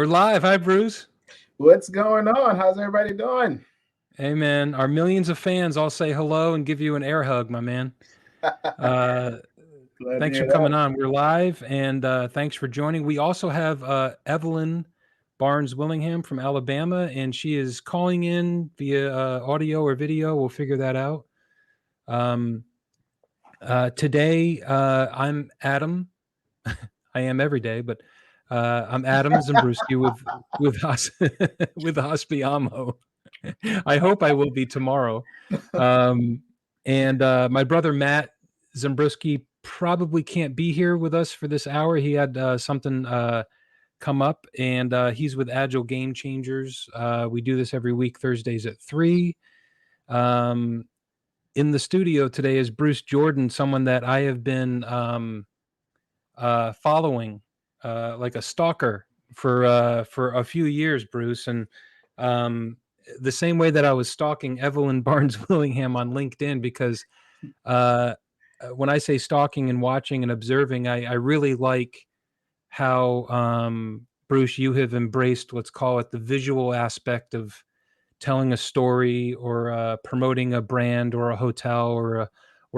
We're live. Hi, Bruce. What's going on? How's everybody doing? Hey, man. Our millions of fans all say hello and give you an air hug, my man. Uh, Glad to Thanks for hear coming that. on. We're live, and thanks for joining. We also have Evelyn Barnes Willingham from Alabama, and she is calling in via audio or video. We'll figure that out. Um, Today, I'm Adam. I am every day, but I'm Adam Zimbrewski with Hospiamo. I hope I will be tomorrow. Um, and my brother Matt Zimbrowski probably can't be here with us for this hour. He had something come up, and he's with Agile Game Changers. We do this every week, Thursdays at 3. Um, in the studio today is Bruce Jordan, someone that I have been following like a stalker for a few years, Bruce, and um, the same way that I was stalking Evelyn Barnes Willingham on LinkedIn, because when I say stalking and watching and observing, I really like how Bruce, you have embraced, let's call it, the visual aspect of telling a story or promoting a brand or a hotel or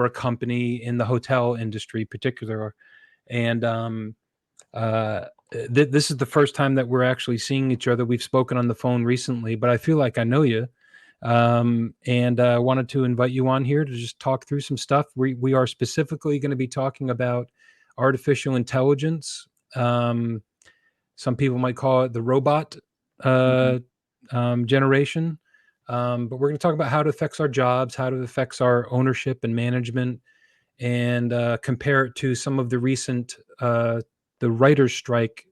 a company in the hotel industry, particular. And this is the first time that we're actually seeing each other. We've spoken on the phone recently, but I feel like I know you. And wanted to invite you on here to just talk through some stuff. We are specifically going to be talking about artificial intelligence. Some people might call it the robot uh, generation. But we're going to talk about how it affects our jobs, how it affects our ownership and management, and compare it to some of the recent the writers' strike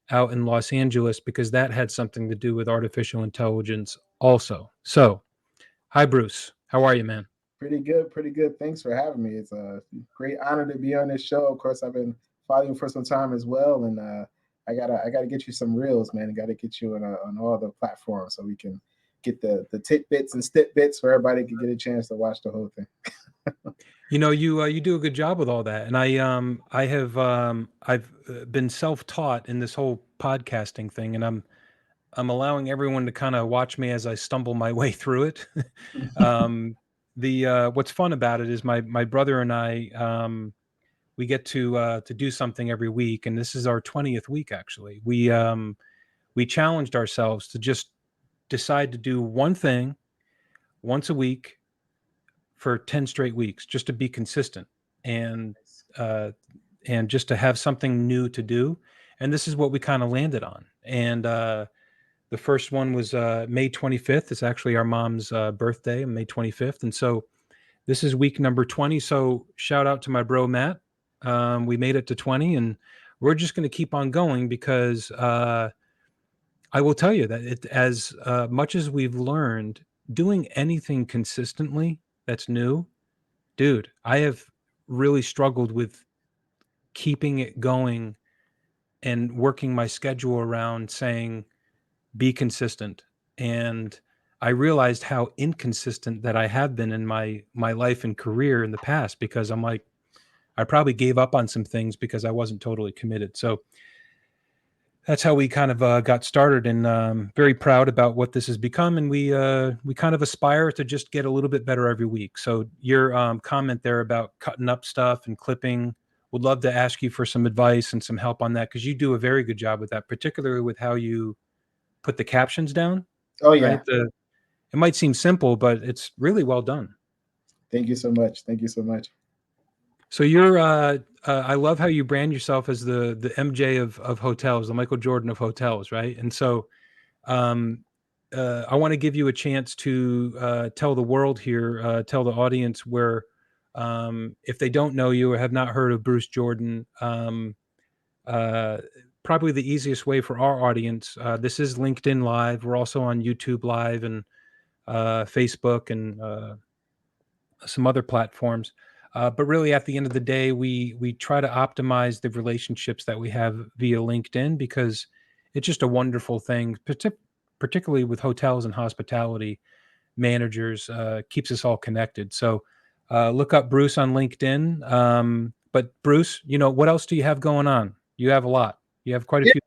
out in Los Angeles, because that had something to do with artificial intelligence also. So, hi, Bruce. How are you, man? Pretty good, pretty good. Thanks for having me. It's a great honor to be on this show. Of course, I've been following you for some time as well, and I gotta get you some reels, man. I gotta get you on all the platforms so we can get the tidbits and stip bits for everybody can get a chance to watch the whole thing. You do a good job with all that, and I've been self-taught in this whole podcasting thing, and I'm allowing everyone to kind of watch me as I stumble my way through it. um, the What's fun about it is my brother and I, we get to do something every week, and this is our 20th week actually. We challenged ourselves to just decide to do one thing once a week for 10 straight weeks, just to be consistent, and uh, and just to have something new to do. And this is what we kind of landed on. And the first one was May 25th. It's actually our mom's birthday, May 25th. And so this is week number 20. So shout out to my bro, Matt. We made it to 20, and we're just going to keep on going, because I will tell you that as much as we've learned, doing anything consistently that's new, dude, I have really struggled with keeping it going and working my schedule around saying, be consistent. And I realized how inconsistent that I have been in my life and career in the past, because I'm like, I probably gave up on some things because I wasn't totally committed. So that's how we kind of got started, and very proud about what this has become. And we kind of aspire to just get a little bit better every week. So your comment there about cutting up stuff and clipping, would love to ask you for some advice and some help on that, because you do a very good job with that, particularly with how you put the captions down, Oh right? yeah, It might seem simple, but it's really well done. thank you so much. Thank you so much. So you're, I love how you brand yourself as the MJ of hotels, the Michael Jordan of hotels, right? And so, um, I want to give you a chance to tell the world here, tell the audience where, if they don't know you or have not heard of Bruce Jordan, uh, probably the easiest way for our audience. This is LinkedIn Live. We're also on YouTube Live and Facebook and some other platforms. But really, at the end of the day, we try to optimize the relationships that we have via LinkedIn, because it's just a wonderful thing, particularly with hotels and hospitality managers. Keeps us all connected. So look up Bruce on LinkedIn. But Bruce, what else do you have going on? You have a lot. You have quite a Yeah, few.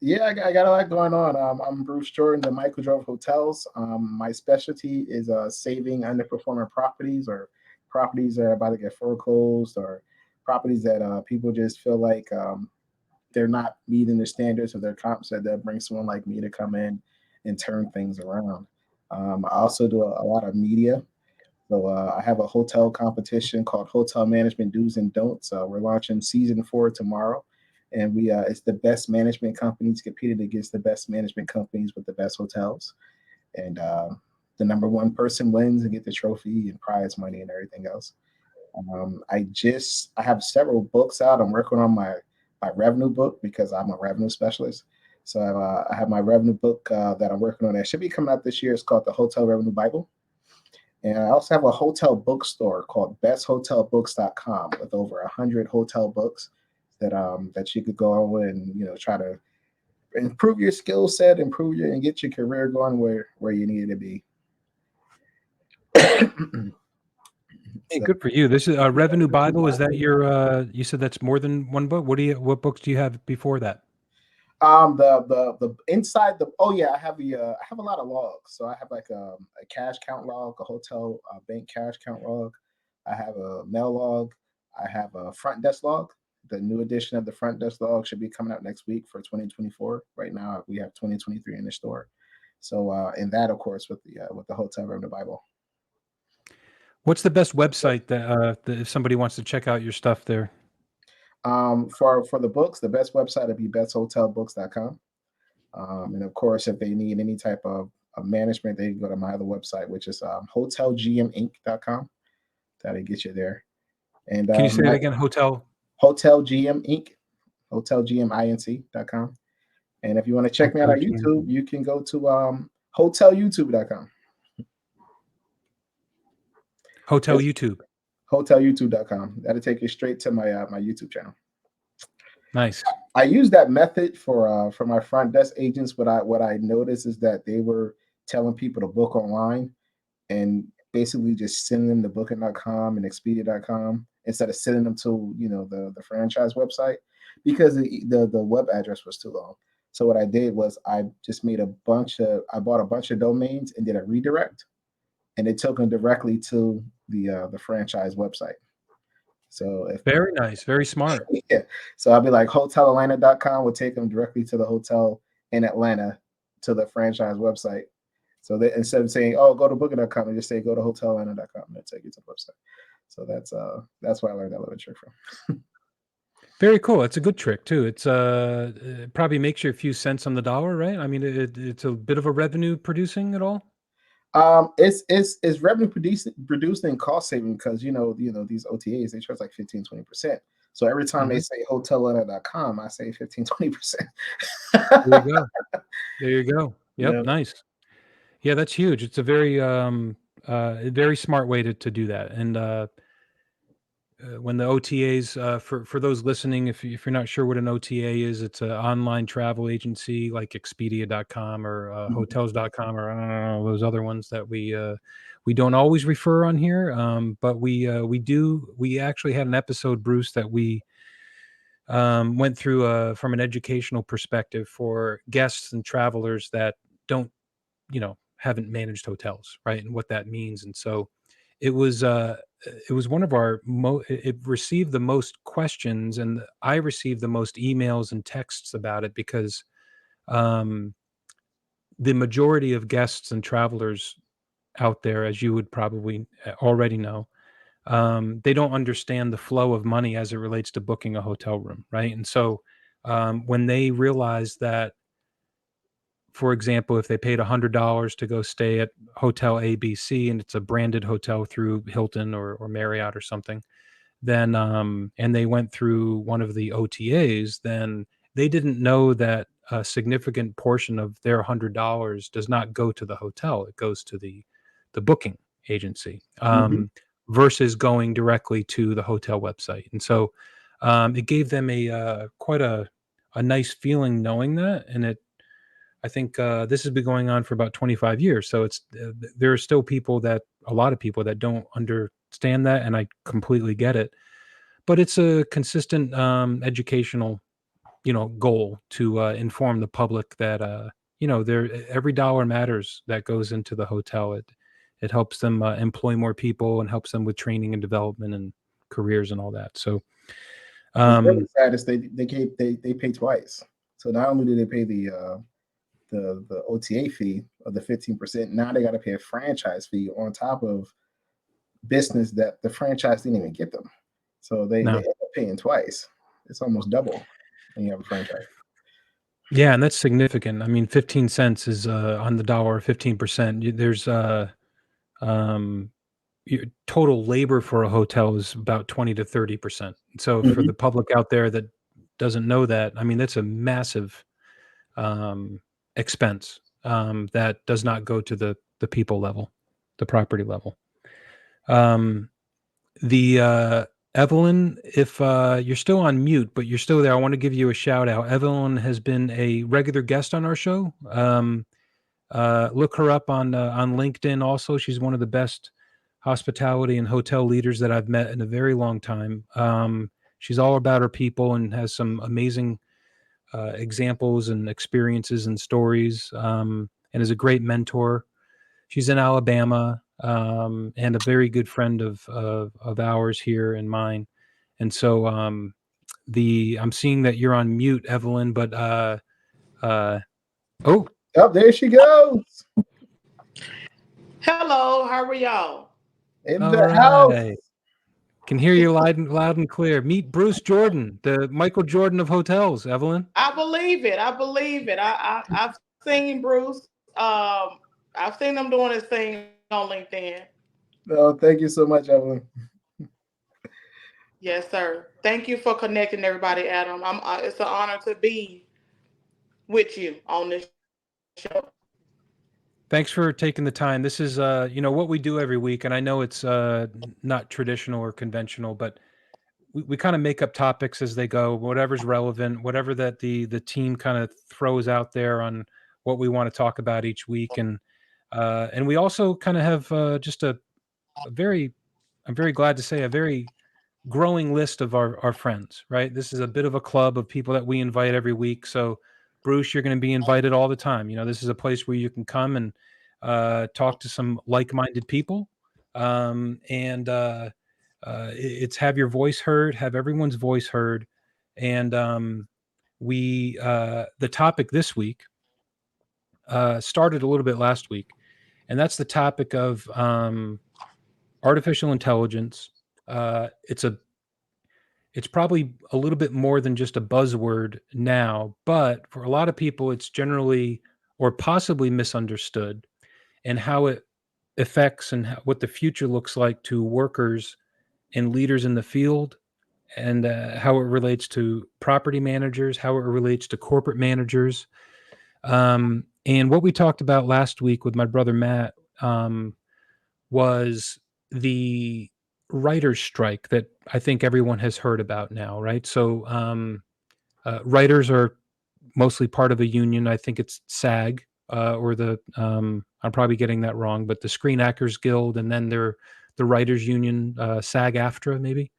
Yeah, I got a lot going on. I'm Bruce Jordan, the Michael Jordan Hotels. My specialty is saving underperforming properties or properties that are about to get foreclosed or properties that people just feel like they're not meeting the standards of their comps. That they'll bring someone like me to come in and turn things around. I also do a lot of media. So I have a hotel competition called Hotel Management Do's and Don'ts. We're launching season 4 tomorrow, and we it's the best management companies competing against the best management companies with the best hotels, and the number one person wins and get the trophy and prize money and everything else. I have several books out. I'm working on my revenue book because I'm a revenue specialist. So I have my revenue book that I'm working on. That should be coming out this year. It's called the Hotel Revenue Bible. And I also have a hotel bookstore called besthotelbooks.com with over 100 hotel books that you could go and try to improve your skill set, improve your and get your career going where you need it to be. Hey, So good for you. This is a Revenue Bible. Is that your? You said that's more than one book. What books do you have before that? the inside the oh yeah, I have a lot of logs. So I have like a cash count log, a hotel bank cash count log. I have a mail log. I have a front desk log. The new edition of the front desk log should be coming out next week for 2024. Right now we have 2023 in the store. So and that of course with the Hotel Revenue Bible. What's the best website that if somebody wants to check out your stuff there? For the books, the best website would be besthotelbooks.com. And of course, if they need any type of management, they can go to my other website, which is hotelgminc.com. That'll get you there. And Can you say it again? Hotel. Hotel GM Inc. hotelgminc.com. And if you want to check me out on Hotel GM. YouTube, you can go to hotelyoutube.com. Hotel Yes. YouTube. Hotelyoutube.com. That'll take you straight to my YouTube channel. Nice. I use that method for my front desk agents. What I noticed is that they were telling people to book online and basically just sending them to booking.com and expedia.com instead of sending them to the franchise website because the web address was too long. So what I did was I just I bought a bunch of domains and did a redirect, and it took them directly to the franchise website. So if Very nice. Very smart. yeah. So I'll be like hotelatlanta.com will take them directly to the hotel in Atlanta to the franchise website. So that instead of saying, oh, go to booking.com, they just say go to hotelatlanta.com and take you to the website. So that's where I learned that little trick from. Very cool. It's a good trick too. It probably makes you a few cents on the dollar, right? I mean, it's a bit of a revenue producing at all. It's revenue producing cost saving because these OTAs they charge like 15-20%. So every time they say hotelatlanta.com, I say 15-20%. There you go. There you go. Yep. Yeah. Nice. Yeah, that's huge. It's a very smart way to do that. And when the OTAs, for those listening, if you're not sure what an OTA is, it's an online travel agency like Expedia.com or Mhm. Hotels.com or I don't know those other ones that we don't always refer on here. But we do. We actually had an episode, Bruce, that we went through from an educational perspective for guests and travelers that don't haven't managed hotels, right? And what that means. And so it was one of our it received the most questions and I received the most emails and texts about it because um the majority of guests and travelers out there, as you would probably already know, they don't understand the flow of money as it relates to booking a hotel room, right? And so when they realize that, for example, if they paid $100 to go stay at Hotel ABC and it's a branded hotel through Hilton or Marriott or something, then and they went through one of the OTAs, then they didn't know that a significant portion of their $100 does not go to the hotel; it goes to the booking agency, Mhm. versus going directly to the hotel website. And so it gave them a quite a nice feeling knowing that, and it I think this has been going on for about 25 years. So there are still a lot of people that don't understand that, and I completely get it. But it's a consistent educational goal to inform the public that there every dollar matters that goes into the hotel. It helps them employ more people and helps them with training and development and careers and all that. So What's really um, sad is they pay twice. So not only do they pay the OTA fee of the 15%, now they got to pay a franchise fee on top of business that the franchise didn't even get them. So they no, end up paying twice. It's almost double when you have a franchise. yeah, and that's significant. I mean, 15 cents is on the dollar, 15%. There's um, your total labor for a hotel is about 20 to 30%. So for Mhm. the public out there that doesn't know that, I mean, that's a massive um, expense that does not go to the people level, the property level. Um, the Evelyn, if you're still on mute, but you're still there, I want to give you a shout out. Evelyn has been a regular guest on our show. Look her up on LinkedIn. Also, she's one of the best hospitality and hotel leaders that I've met in a very long time. She's all about her people and has some amazing examples and experiences and stories, and is a great mentor. She's in Alabama, and a very good friend of ours here and mine. And so the I'm seeing that you're on mute, Evelyn, but uh, oh, Oh, there she goes Hello, how are y'all? in all the house. right. Can hear you loud and clear. Meet Bruce Jordan, the Michael Jordan of hotels, Evelyn. I believe it. I believe it. I've seen Bruce. I've seen him doing his thing on LinkedIn. No, thank you so much, Evelyn. Yes, sir. Thank you for connecting everybody, Adam. It's an honor to be with you on this show. Thanks for taking the time. This is what we do every week, and I know it's not traditional or conventional, but we kind of make up topics as they go, whatever's relevant, whatever that the team kind of throws out there on what we want to talk about each week. And we also kind of have just a very, I'm very glad to say, a very growing list of our friends, right? This is a bit of a club of people that we invite every week. So Bruce, you're going to be invited all the time. This is a place where you can come and talk to some like-minded people, and it's have your voice heard, have everyone's voice heard. And we the topic this week started a little bit last week, and that's the topic of artificial intelligence. It's probably a little bit more than just a buzzword now, but for a lot of people, it's generally or possibly misunderstood, and how it affects and what the future looks like to workers and leaders in the field, and how it relates to property managers, how it relates to corporate managers. And what we talked about last week with my brother Matt was the writer's strike that I think everyone has heard about now, right? So writers are mostly part of a union. I think it's SAG, or I'm probably getting that wrong, but the Screen Actors Guild, and then the writers union, SAG-AFTRA maybe.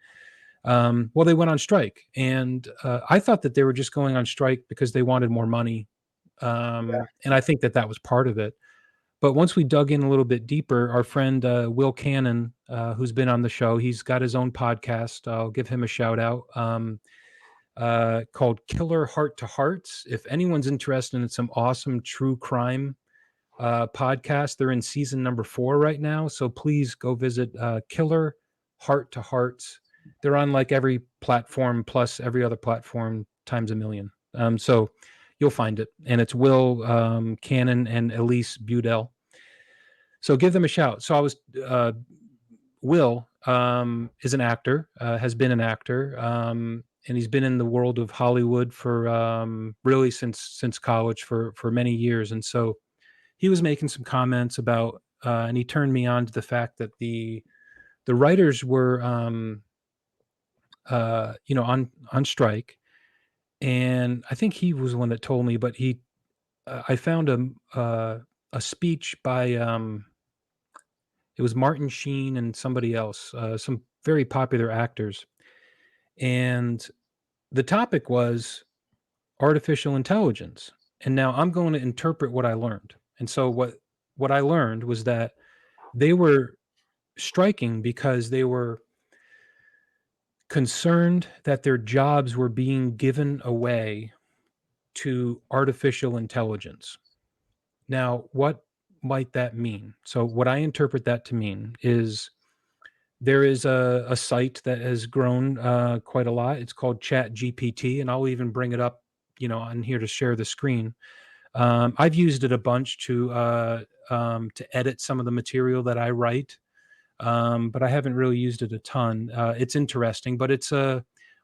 Well, they went on strike, and I thought that they were just going on strike because they wanted more money, and I think that that was part of it. But once we dug in a little bit deeper, our friend Will Cannon, who's been on the show, he's got his own podcast. I'll give him a shout out, called Killer Heart to Hearts. If anyone's interested in some awesome true crime podcast, they're in season number 4 right now. So please go visit Killer Heart to Hearts. They're on like every platform plus every other platform times a million. So you'll find it. And it's Will Cannon and Elise Budell. So give them a shout. So I was Will is an actor, has been an actor, and he's been in the world of Hollywood for really since college for many years. And so he was making some comments about, and he turned me on to the fact that the writers were, on strike. And I think he was the one that told me, but I found a speech by it was Martin Sheen and somebody else, some very popular actors, and the topic was artificial intelligence. And now I'm going to interpret what I learned. And so what I learned was that they were striking because they were concerned that their jobs were being given away to artificial intelligence. Now, what might that mean? So, what I interpret that to mean is there is a site that has grown quite a lot. It's called Chat GPT, and I'll even bring it up, on here to share the screen. I've used it a bunch to edit some of the material that I write, but I haven't really used it a ton. It's interesting, but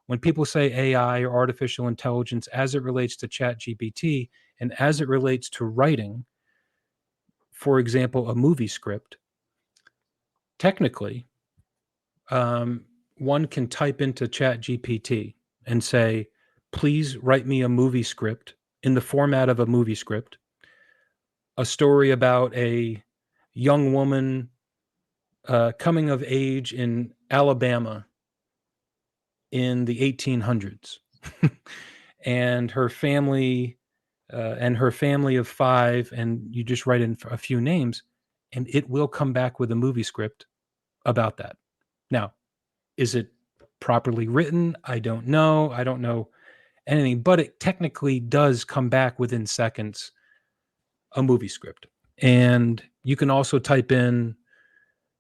when people say AI or artificial intelligence as it relates to Chat GPT and as it relates to writing, for example, a movie script, technically, one can type into Chat GPT and say, please write me a movie script in the format of a movie script, a story about a young woman coming of age in Alabama in the 1800s. And her family of five, and you just write in a few names, and it will come back with a movie script about that. Now, is it properly written? I don't know. I don't know anything, but it technically does come back within seconds a movie script. And you can also type in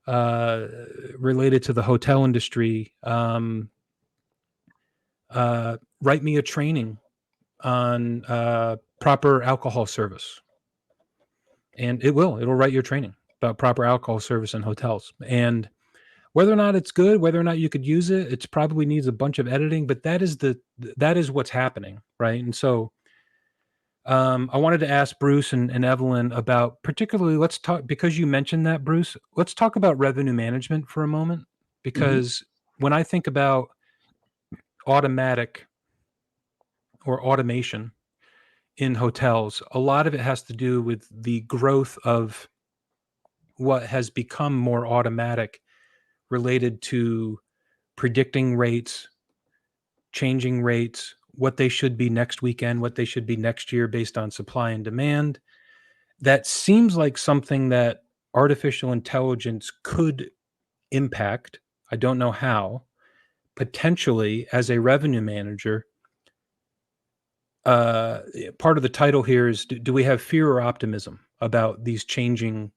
related to the hotel industry, write me a training on proper alcohol service. And it'll write your training about proper alcohol service in hotels. And whether or not it's good, whether or not you could use it, it probably needs a bunch of editing, but that is what's happening, right? And so I wanted to ask Bruce and Evelyn about, particularly, let's talk, because you mentioned that, Bruce, let's talk about revenue management for a moment, because when I think about automatic or automation in hotels, a lot of it has to do with the growth of what has become more automatic related to predicting rates, changing rates, what they should be next weekend, what they should be next year based on supply and demand. That seems like something that artificial intelligence could impact. I don't know how. Potentially, as a revenue manager, part of the title here is, do we have fear or optimism about these changing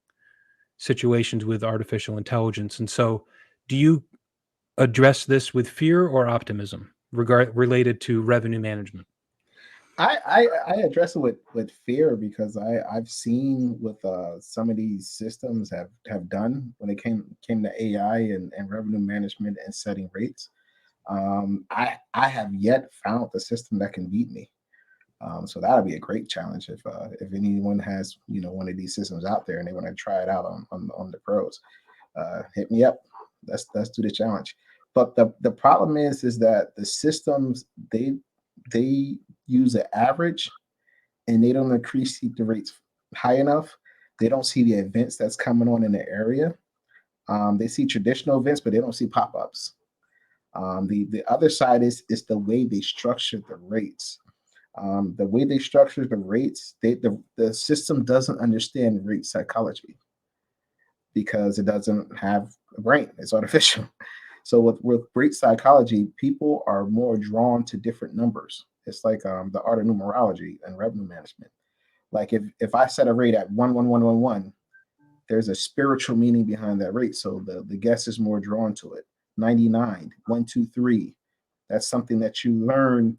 situations with artificial intelligence? And so, do you address this with fear or optimism related to revenue management? I address it with fear because I've seen what some of these systems have done when it came to AI and revenue management and setting rates. I have yet found the system that can beat me. So that'll be a great challenge if anyone has one of these systems out there and they want to try it out on the pros. Hit me up. Let's do the challenge. But the problem is that the systems they use an average and they don't increase the rates high enough. They don't see the events that's coming on in the area. They see traditional events, but they don't see pop-ups. The other side is the way they structure the rates. The way they structure the rates, the system doesn't understand rate psychology because it doesn't have a brain. It's artificial. So with rate psychology, people are more drawn to different numbers. It's like the art of numerology and revenue management. Like if I set a rate at 11111, there's a spiritual meaning behind that rate. So the guest is more drawn to it. 99, 123. That's something that you learn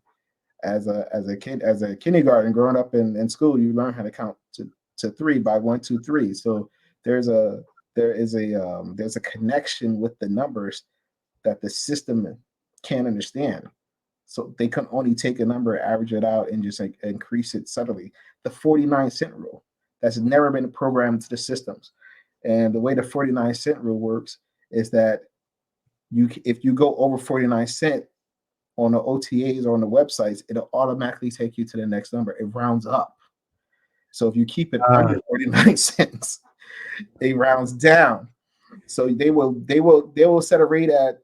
as a kid, as a kindergarten, growing up in school. You learn how to count to three by 1, 2, 3. So there's a connection with the numbers that the system can't understand. So they can only take a number, average it out, and just like increase it subtly. The 49-cent rule, that's never been programmed to the systems. And the way the 49-cent rule works is that if you go over 49 cents on the OTAs or on the websites, it'll automatically take you to the next number. It rounds up. So if you keep it under 49 cents, it rounds down. So they will set a rate at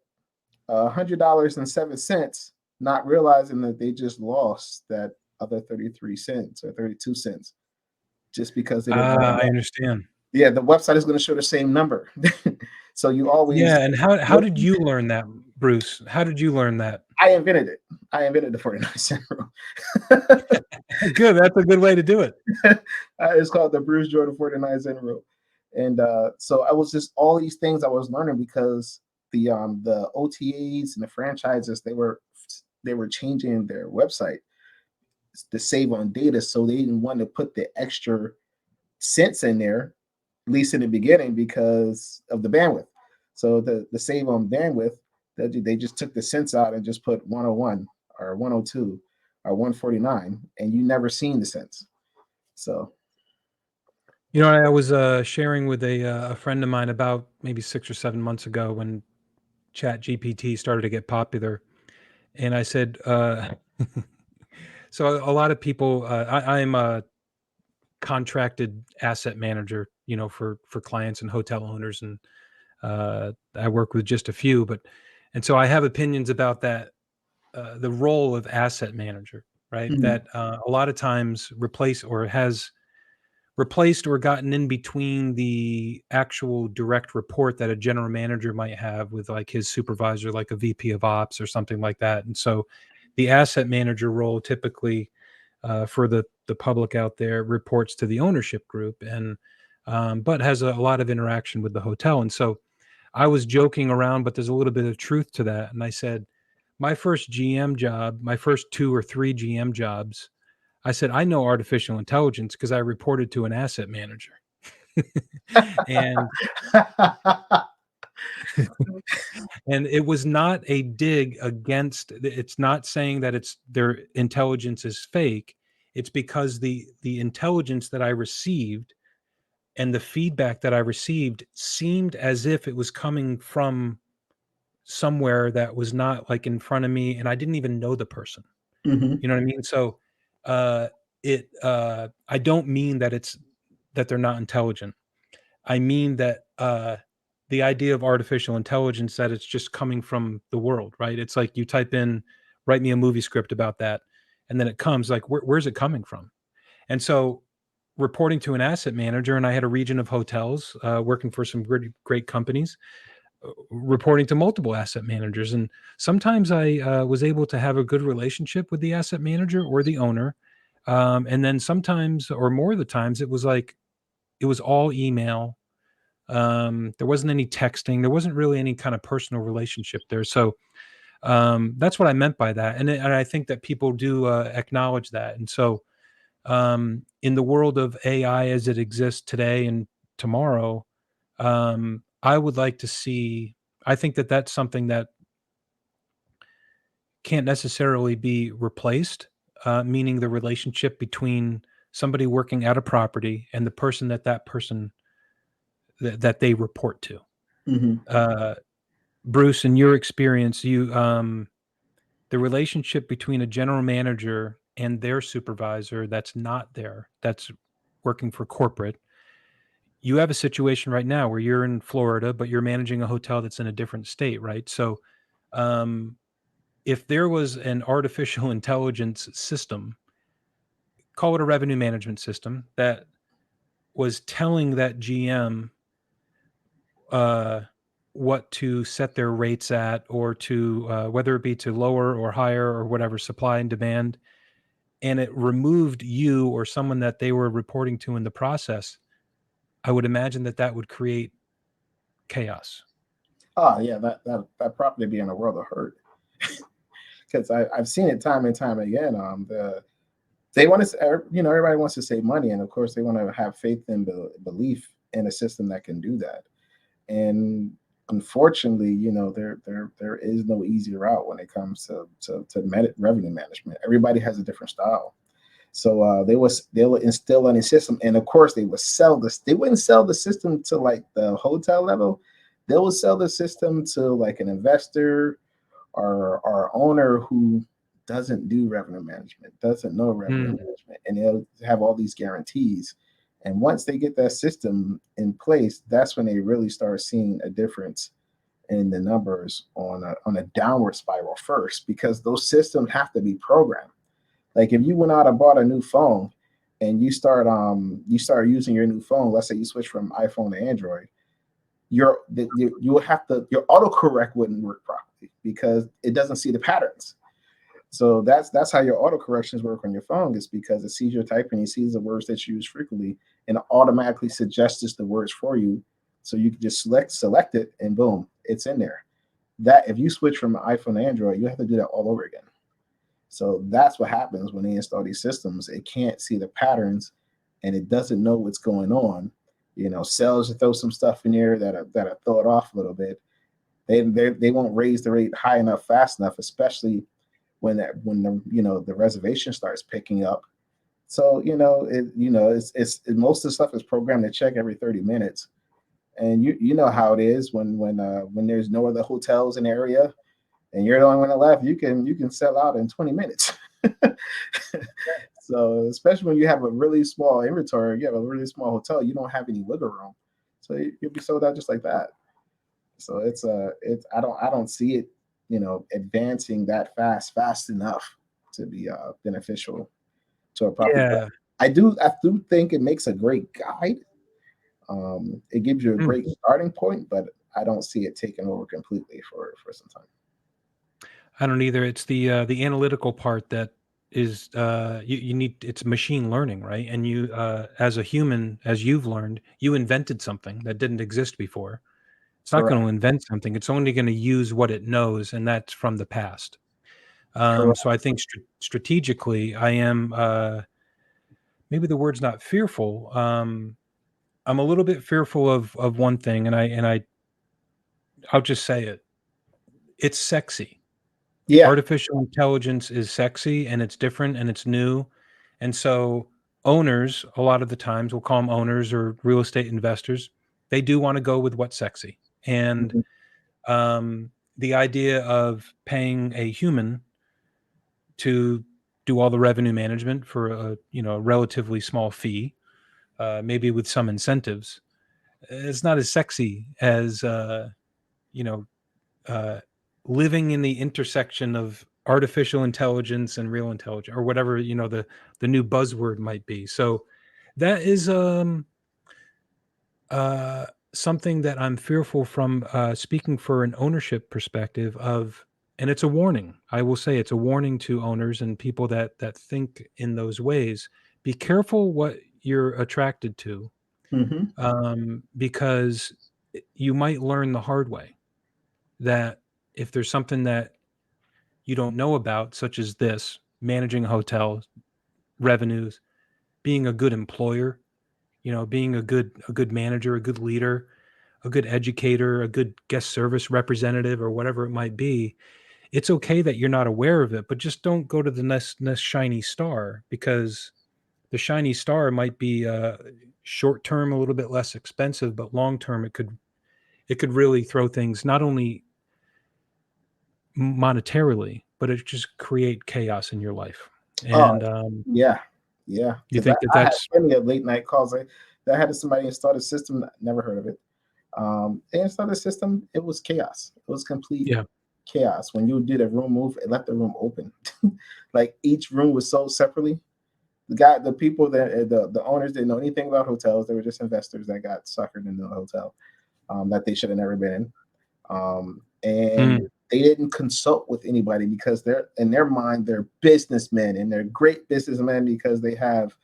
$100.07, not realizing that they just lost that other 33 cents or 32 cents just because they didn't want I to. understand. Yeah, the website is going to show the same number. So you always Yeah, and how did you learn that, Bruce? How did you learn that? I invented it. I invented the 49-cent rule. Good, that's a good way to do it. It's called the Bruce Jordan 49-cent rule. And so I was just all these things I was learning because the OTAs and the franchises they were changing their website to save on data, so they didn't want to put the extra cents in there, at least in the beginning, because of the bandwidth. So the save on bandwidth, they just took the cents out and just put 101 or 102 or 149, and you never seen the cents. So You know, I was sharing with a friend of mine about maybe 6 or 7 months ago when Chat GPT started to get popular, and I said, so a lot of people, I'm a contracted asset manager, you know, for clients and hotel owners, and I work with just a few, and so I have opinions about that, the role of asset manager, right? mhm, That a lot of times has replaced or gotten in between the actual direct report that a general manager might have with like his supervisor, like a VP of ops or something like that. And so the asset manager role typically for the public out there reports to the ownership group and but has a lot of interaction with the hotel. And so I was joking around, but there's a little bit of truth to that. And I said, my first GM job, my first 2 or 3 GM jobs, I said, I know artificial intelligence because I reported to an asset manager. and and it was not a dig against, it's not saying that it's their intelligence is fake. It's because the intelligence that I received and the feedback that I received seemed as if it was coming from somewhere that was not like in front of me and I didn't even know the person. mhm, You know what I mean? So uh I don't mean that they're not intelligent. I mean that the idea of artificial intelligence, that it's just coming from the world, right? It's like you type in, write me a movie script about that, and then it comes like, where's it coming from? And so, reporting to an asset manager, and I had a region of hotels working for some great companies, reporting to multiple asset managers, and sometimes I was able to have a good relationship with the asset manager or the owner, and then sometimes, or more of the times, it was like it was all email. There wasn't any texting. There wasn't really any kind of personal relationship there. So that's what I meant by that, and I think that people do acknowledge that. And so in the world of AI as it exists today and tomorrow, I would like to see. I think that that's something that can't necessarily be replaced. Meaning the relationship between somebody working at a property and the person that person that they report to. mhm. Uh, Bruce, in your experience, the relationship between a general manager and their supervisor that's not there, that's working for corporate. You have a situation right now where you're in Florida, but you're managing a hotel that's in a different state, right? So, um, if there was an artificial intelligence system, call it a revenue management system, that was telling that GM uh, what to set their rates at, or to whether it be to lower or higher or whatever, supply and demand, and it removed you or someone that they were reporting to in the process, I would imagine that that would create chaos. Oh yeah, that property be in a world of hurt because I've seen it time and time again. They want to, everybody wants to save money, and of course they want to have faith and belief in a system that can do that. And unfortunately, there is no easy route when it comes to revenue management. Everybody has a different style. So they'll instill on a system, and of course they would sell this. They wouldn't sell the system to like the hotel level. They would sell the system to like an investor or owner who doesn't do revenue management, doesn't know revenue Mm. management, and they'll have all these guarantees. And once they get that system in place, that's when they really start seeing a difference in the numbers on a downward spiral first, because those systems have to be programmed. Like if you went out and bought a new phone and you start using your new phone, let's say you switch from iPhone to Android, you will have to your autocorrect wouldn't work properly because it doesn't see the patterns. So that's how your auto corrections work on your phone, is because it sees your typing, it sees the words that you use frequently, and it automatically suggests the words for you. So you can just select it, and boom, it's in there. That if you switch from iPhone to Android, you have to do that all over again. So that's what happens when they install these systems. It can't see the patterns, and it doesn't know what's going on. Cells to throw some stuff in there that throw it off a little bit. They won't raise the rate high enough, fast enough, especially when the reservation starts picking up. So it's most of the stuff is programmed to check every 30 minutes, and you know how it is when there's no other hotels in the area and you're the only one left, you can sell out in 20 minutes. So especially when you have a really small inventory, you have a really small hotel, you don't have any wiggle room, so you'll be sold out just like that. So it's I don't see it advancing that fast enough to be beneficial to a property. Yeah. I do think it makes a great guide. It gives you a great starting point, but I don't see it taking over completely for some time. I don't either. It's the analytical part that is you need. It's machine learning, right? And you, as a human, as you've learned, you invented something that didn't exist before. It's not going Correct. to invent something. It's only going to use what it knows, and that's from the past. Correct. So I think strategically, I am maybe the word's not fearful. I'm a little bit fearful of one thing, I'll just say it. It's sexy. Yeah. Artificial intelligence is sexy and it's different and it's new. And so owners, a lot of the times, we'll call them owners or real estate investors, they do want to go with what's sexy. And Mhm. the idea of paying a human to do all the revenue management for a relatively small fee, maybe with some incentives, it's not as sexy as you know uh, living in the intersection of artificial intelligence and real intelligence, or whatever the new buzzword might be. So that is uh, something that I'm fearful from, speaking for an ownership perspective of. And it's a warning. I will say it's a warning to owners and people that think in those ways. Be careful what you're attracted to, Mhm. because you might learn the hard way that if there's something that you don't know about, such as this, managing hotels, revenues, being a good employer, being a good manager, a good leader, a good educator, a good guest service representative, or whatever it might be, it's okay that you're not aware of it, but just don't go to the next shiny star, because the shiny star might be short term a little bit less expensive, but long term it could really throw things not only monetarily, but it just create chaos in your life. Oh, And yeah. Yeah. you Because think that I had that's plenty of late night calls. I had somebody install the system. Never heard of it. They installed the system. It was chaos. It was complete yeah, chaos. When you did a room move, it left the room open. Like each room was sold separately. The people that the owners didn't know anything about hotels. They were just investors that got suckered into a hotel that they should have never been in. And mm, they didn't consult with anybody because they're in their mind they're businessmen and they're great businessmen because they have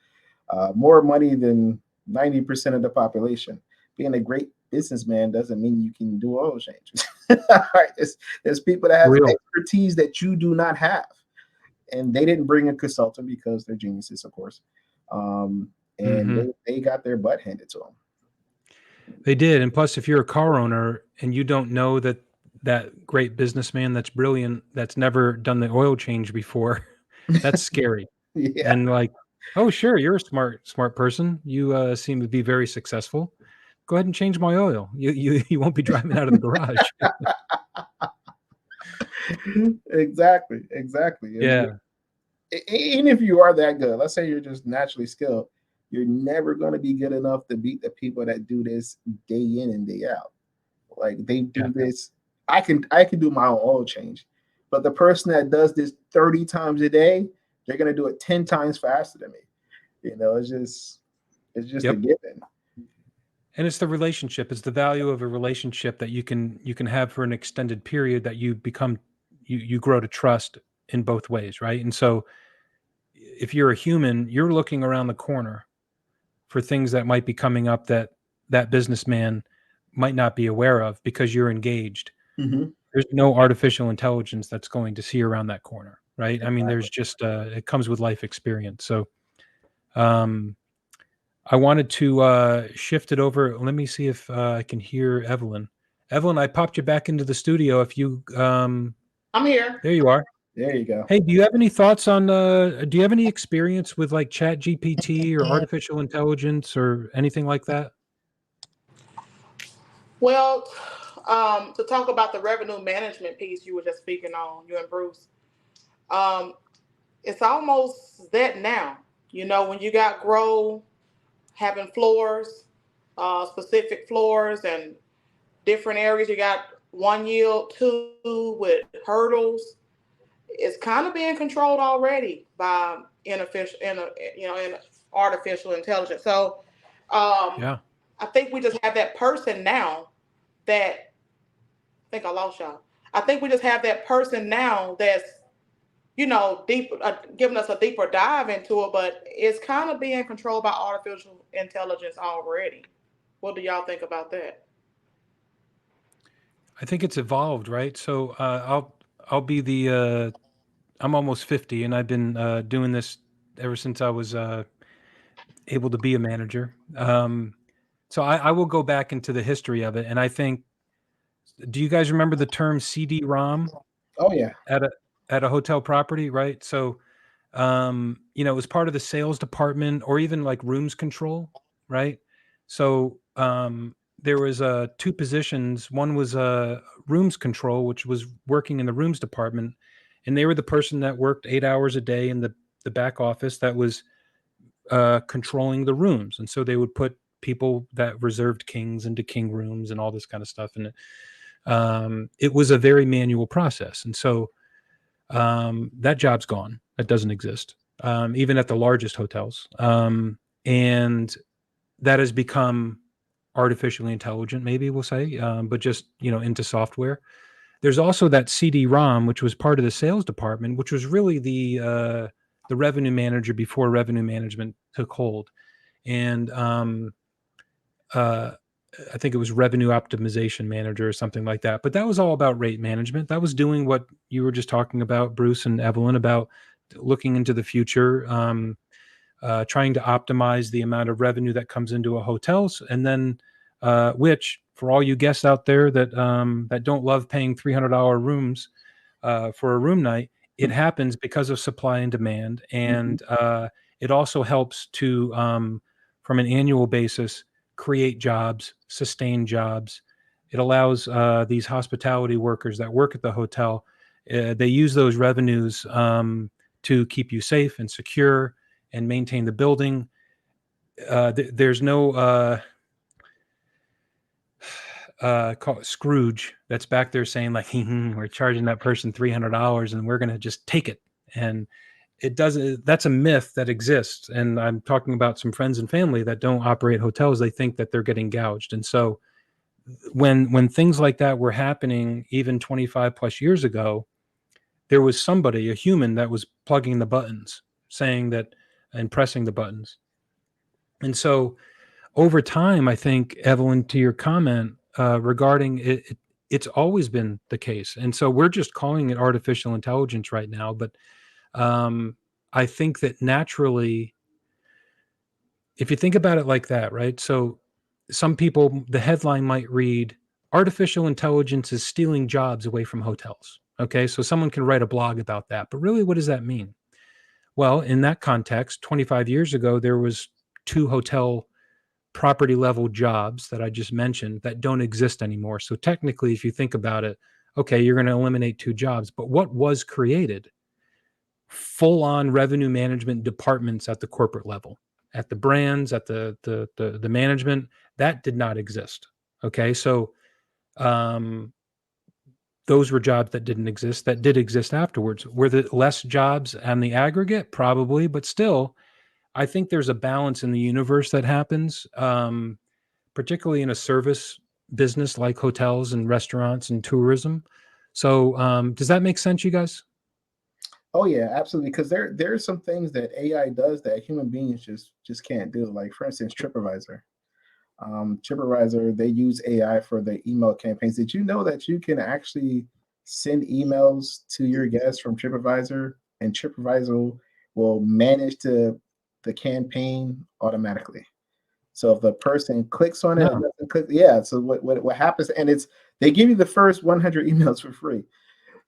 more money than 90% of the population. Being a great businessman doesn't mean you can do oil changes. Right? There's people that for have real. expertise that you do not have, and they didn't bring a consultant because they're geniuses, of course. And Hmm. they got their butt handed to them. They did, and plus, if you're a car owner and you don't know that great businessman that's brilliant, that's never done the oil change before, that's scary. Yeah. And like, oh, sure, you're a smart person. You seem to be very successful. Go ahead and change my oil. You won't be driving out of the garage. Exactly. Yeah, Even if you are that good, let's say you're just naturally skilled, you're never going to be good enough to beat the people that do this day in and day out. Like they yeah, do this. I can do my own oil change, but the person that does this 30 times a day, they're going to do it 10 times faster than me. It's just a given. And it's the relationship. It's the value of a relationship that you can have for an extended period, that you grow to trust in both ways, right? And so if you're a human, you're looking around the corner for things that might be coming up that businessman might not be aware of because you're engaged. Mm-hmm. There's no artificial intelligence that's going to see around that corner, right? Exactly. I mean, there's just it comes with life experience. So I wanted to shift it over. Let me see if I can hear Evelyn. Evelyn, I popped you back into the studio. If you I'm here. There you are. There you go. Hey, do you have any thoughts on do you have any experience with like Chat GPT or artificial intelligence or anything like that? Well, to talk about the revenue management piece you were just speaking on, you and Bruce, it's almost that now. When you got Grow having floors, specific floors and different areas, you got 1 yield, 2 with hurdles. It's kind of being controlled already by artificial intelligence. So, Yeah. I think we just have that person now that I think I lost y'all. I think we just have that person now that's, deep, giving us a deeper dive into it, but it's kind of being controlled by artificial intelligence already. What do y'all think about that? I think it's evolved, right? So I'll be the I'm almost 50, and I've been doing this ever since I was able to be a manager. So I will go back into the history of it, and I think, do you guys remember the term CD-ROM? Oh yeah. At a hotel property, right? So it was part of the sales department or even like rooms control, right? So there was 2 positions. One was rooms control, which was working in the rooms department, and they were the person that worked 8 hours a day in the back office that was controlling the rooms. And so they would put people that reserved kings into king rooms and all this kind of stuff. And it was a very manual process. And so that job's gone. That doesn't exist, even at the largest hotels. And that has become artificially intelligent, maybe we'll say, but just, into software. There's also that CD-ROM, which was part of the sales department, which was really the revenue manager before revenue management took hold. And I think it was revenue optimization manager or something like that. But that was all about rate management. That was doing what you were just talking about, Bruce and Evelyn, about looking into the future, trying to optimize the amount of revenue that comes into a hotels, and then which, for all you guests out there that that don't love paying $300 rooms for a room night, it happens because of supply and demand, and it also helps to, from an annual basis, create jobs, sustain jobs. It allows these hospitality workers that work at the hotel, they use those revenues to keep you safe and secure and maintain the building. There's no call it Scrooge that's back there saying like, we're charging that person $300 and we're going to just take it. And it doesn't, that's a myth that exists. And I'm talking about some friends and family that don't operate hotels. They think that they're getting gouged. And so when things like that were happening, even 25 plus years ago, there was somebody, a human, that was plugging the buttons, saying that, and pressing the buttons. And so over time, I think, Evelyn, to your comment regarding it, it's always been the case. And so we're just calling it artificial intelligence right now. But I think that naturally, if you think about it like that, right? So some people, the headline might read, artificial intelligence is stealing jobs away from hotels. Okay, so someone can write a blog about that. But really, what does that mean? Well, in that context, 25 years ago, there was 2 hotel property level jobs that I just mentioned that don't exist anymore. So technically, if you think about it, okay, you're going to eliminate 2 jobs. But what was created? Full on revenue management departments at the corporate level, at the brands, at the management, that did not exist. Okay, so the those were jobs that didn't exist, that did exist afterwards. Were there less jobs on the aggregate? Probably, but still, I think there's a balance in the universe that happens, particularly in a service business like hotels and restaurants and tourism. So, does that make sense, you guys? Oh yeah, absolutely. Because there's some things that AI does that human beings just can't do. Like for instance, TripAdvisor. TripAdvisor, they use AI for the email campaigns. Did you know that you can actually send emails to your guests from TripAdvisor, and TripAdvisor will manage the campaign automatically? So if the person clicks on it and No. doesn't click, yeah. So what happens? And it's they give you the first 100 emails for free.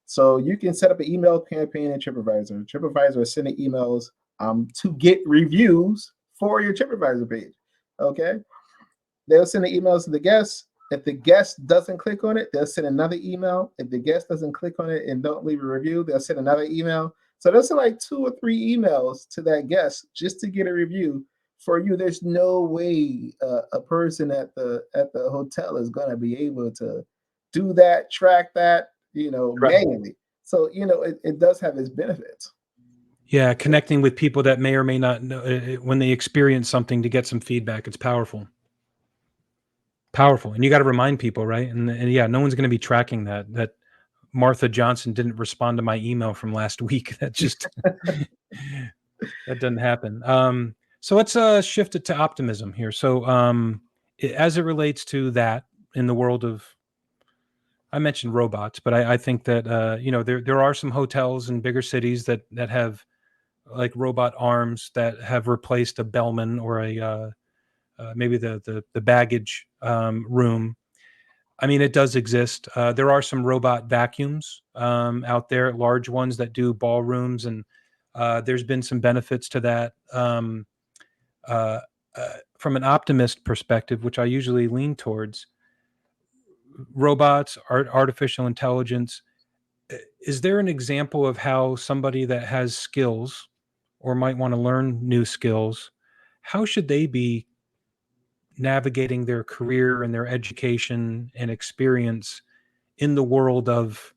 So you can set up an email campaign in TripAdvisor. TripAdvisor is sending emails to get reviews for your TripAdvisor page. Okay, they'll send the emails to the guests. If the guest doesn't click on it, they'll send another email. If the guest doesn't click on it and don't leave a review, they'll send another email. So they'll send like 2 or 3 emails to that guest just to get a review for you. There's no way a person at the hotel is going to be able to do that, track that, Right. manually. So it does have its benefits. Yeah, connecting with people that may or may not know when they experience something to get some feedback. It's powerful. Powerful. And you got to remind people, right? And yeah, no one's going to be tracking that Martha Johnson didn't respond to my email from last week. That just that doesn't happen. So let's shift it to optimism here. So as it relates to that in the world of, I mentioned robots, but I think that there are some hotels in bigger cities that have like robot arms that have replaced a bellman or a maybe the baggage room. I mean, it does exist. There are some robot vacuums out there, large ones that do ballrooms, and there's been some benefits to that. Uh, from an optimist perspective, which I usually lean towards, robots, artificial intelligence. Is there an example of how somebody that has skills or might want to learn new skills, how should they be navigating their career and their education and experience in the world of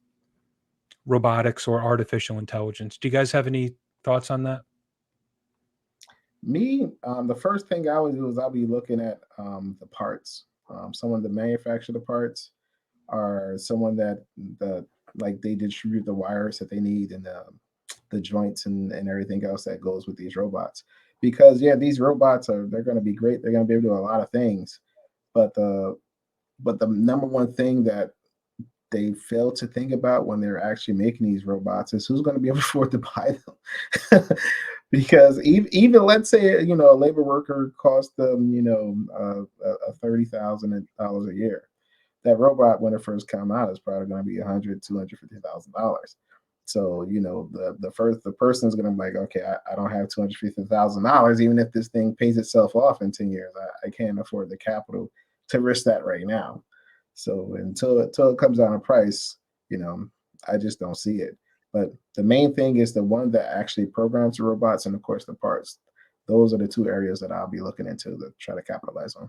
robotics or artificial intelligence? Do you guys have any thoughts on that? Me, the first thing I would do is I'll be looking at the parts. Someone that manufacture the parts, or someone that like they distribute the wires that they need, and the joints and everything else that goes with these robots. Because yeah, these robots they're going to be great. They're going to be able to do a lot of things, but the number one thing that they fail to think about when they're actually making these robots is who's going to be able to afford to buy them. Because even let's say a labor worker cost them $30,000 a year. That robot when it first come out is probably going to be 250,000 dollars. So the person is going to be like, okay, I don't have $250,000. Even if this thing pays itself off in 10 years, I can't afford the capital to risk that right now. So until it comes down in price, I just don't see it. But the main thing is the one that actually programs the robots, and of course the parts. Those are the 2 areas that I'll be looking into to try to capitalize on.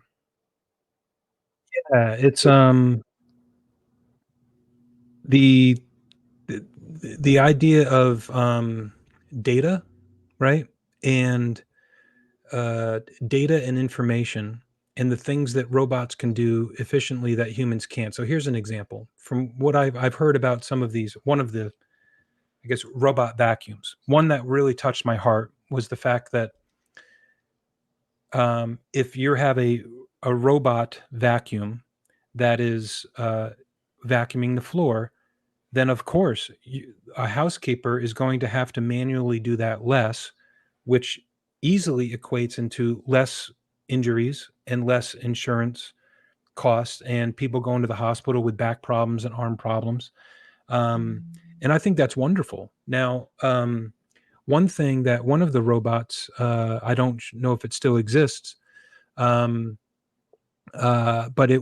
It's the the, the idea of data, right? And data and information and the things that robots can do efficiently that humans can't. So here's an example from what I've heard about some of these. One of the, I guess, robot vacuums. One that really touched my heart was the fact that if you have a robot vacuum that is vacuuming the floor, then of course a housekeeper is going to have to manually do that less, which easily equates into less injuries and less insurance costs and people going to the hospital with back problems and arm problems. Um, and I think that's wonderful. Now, one thing that one of the robots, I don't know if it still exists, um, but it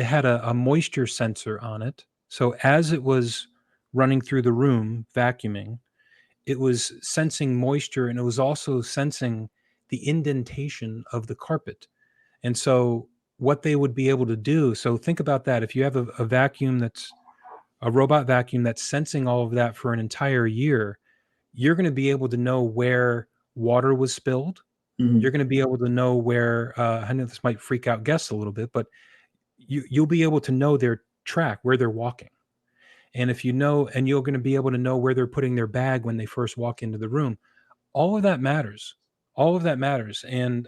had a moisture sensor on it. So as it was running through the room vacuuming, it was sensing moisture and it was also sensing the indentation of the carpet. And so what they would be able to do, so think about that. If you have a vacuum that's a robot vacuum that's sensing all of that for an entire year, you're going to be able to know where water was spilled. Mhm. You're going to be able to know where, I know this might freak out guests a little bit, but you'll be able to know their track, where they're walking. And if you know, and you're going to be able to know where they're putting their bag when they first walk into the room. All of that matters. All of that matters. And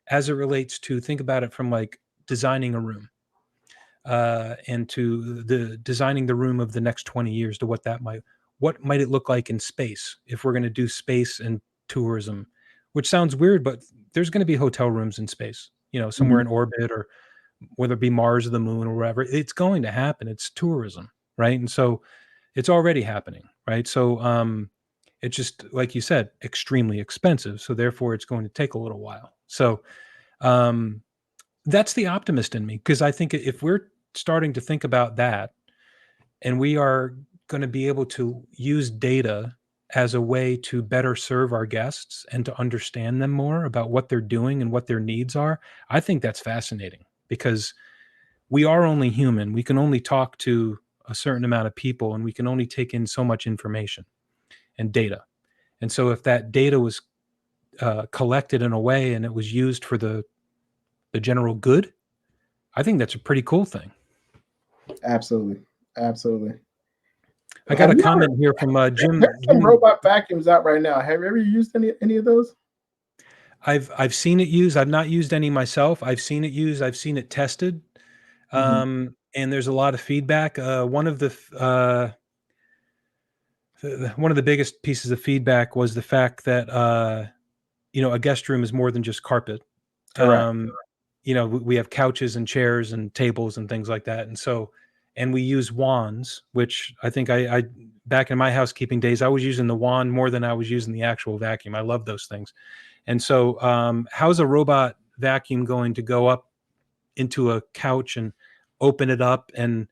as it relates to, think about it from like designing a room, and to the designing the room of the next 20 years, to what might it look like in space if we're going to do space and tourism, which sounds weird, but there's going to be hotel rooms in space, somewhere Mhm. in orbit, or whether it be Mars or the moon or wherever. It's going to happen. It's tourism, right? And so it's already happening, right? So it's just like you said, extremely expensive. So therefore, it's going to take a little while. So um, that's the optimist in me, because I think if we're starting to think about that, and we are going to be able to use data as a way to better serve our guests and to understand them more about what they're doing and what their needs are, I think that's fascinating, because we are only human. We can only talk to a certain amount of people, and we can only take in so much information and data. And so if that data was collected in a way and it was used for the general good, I think that's a pretty cool thing. Absolutely. Absolutely. I got Have a you ever, comment here from Jim. there's some robot vacuums out right now. Have you ever used any of those? I've seen it used. I've not used any myself. I've seen it used. I've seen it tested. Mhm. And there's a lot of feedback. One of the biggest pieces of feedback was the fact that a guest room is more than just carpet. Correct. We have couches and chairs and tables and things like that. And we use wands, which I think I back in my housekeeping days, I was using the wand more than I was using the actual vacuum. I love those things. And so, how's a robot vacuum going to go up into a couch and open it up, and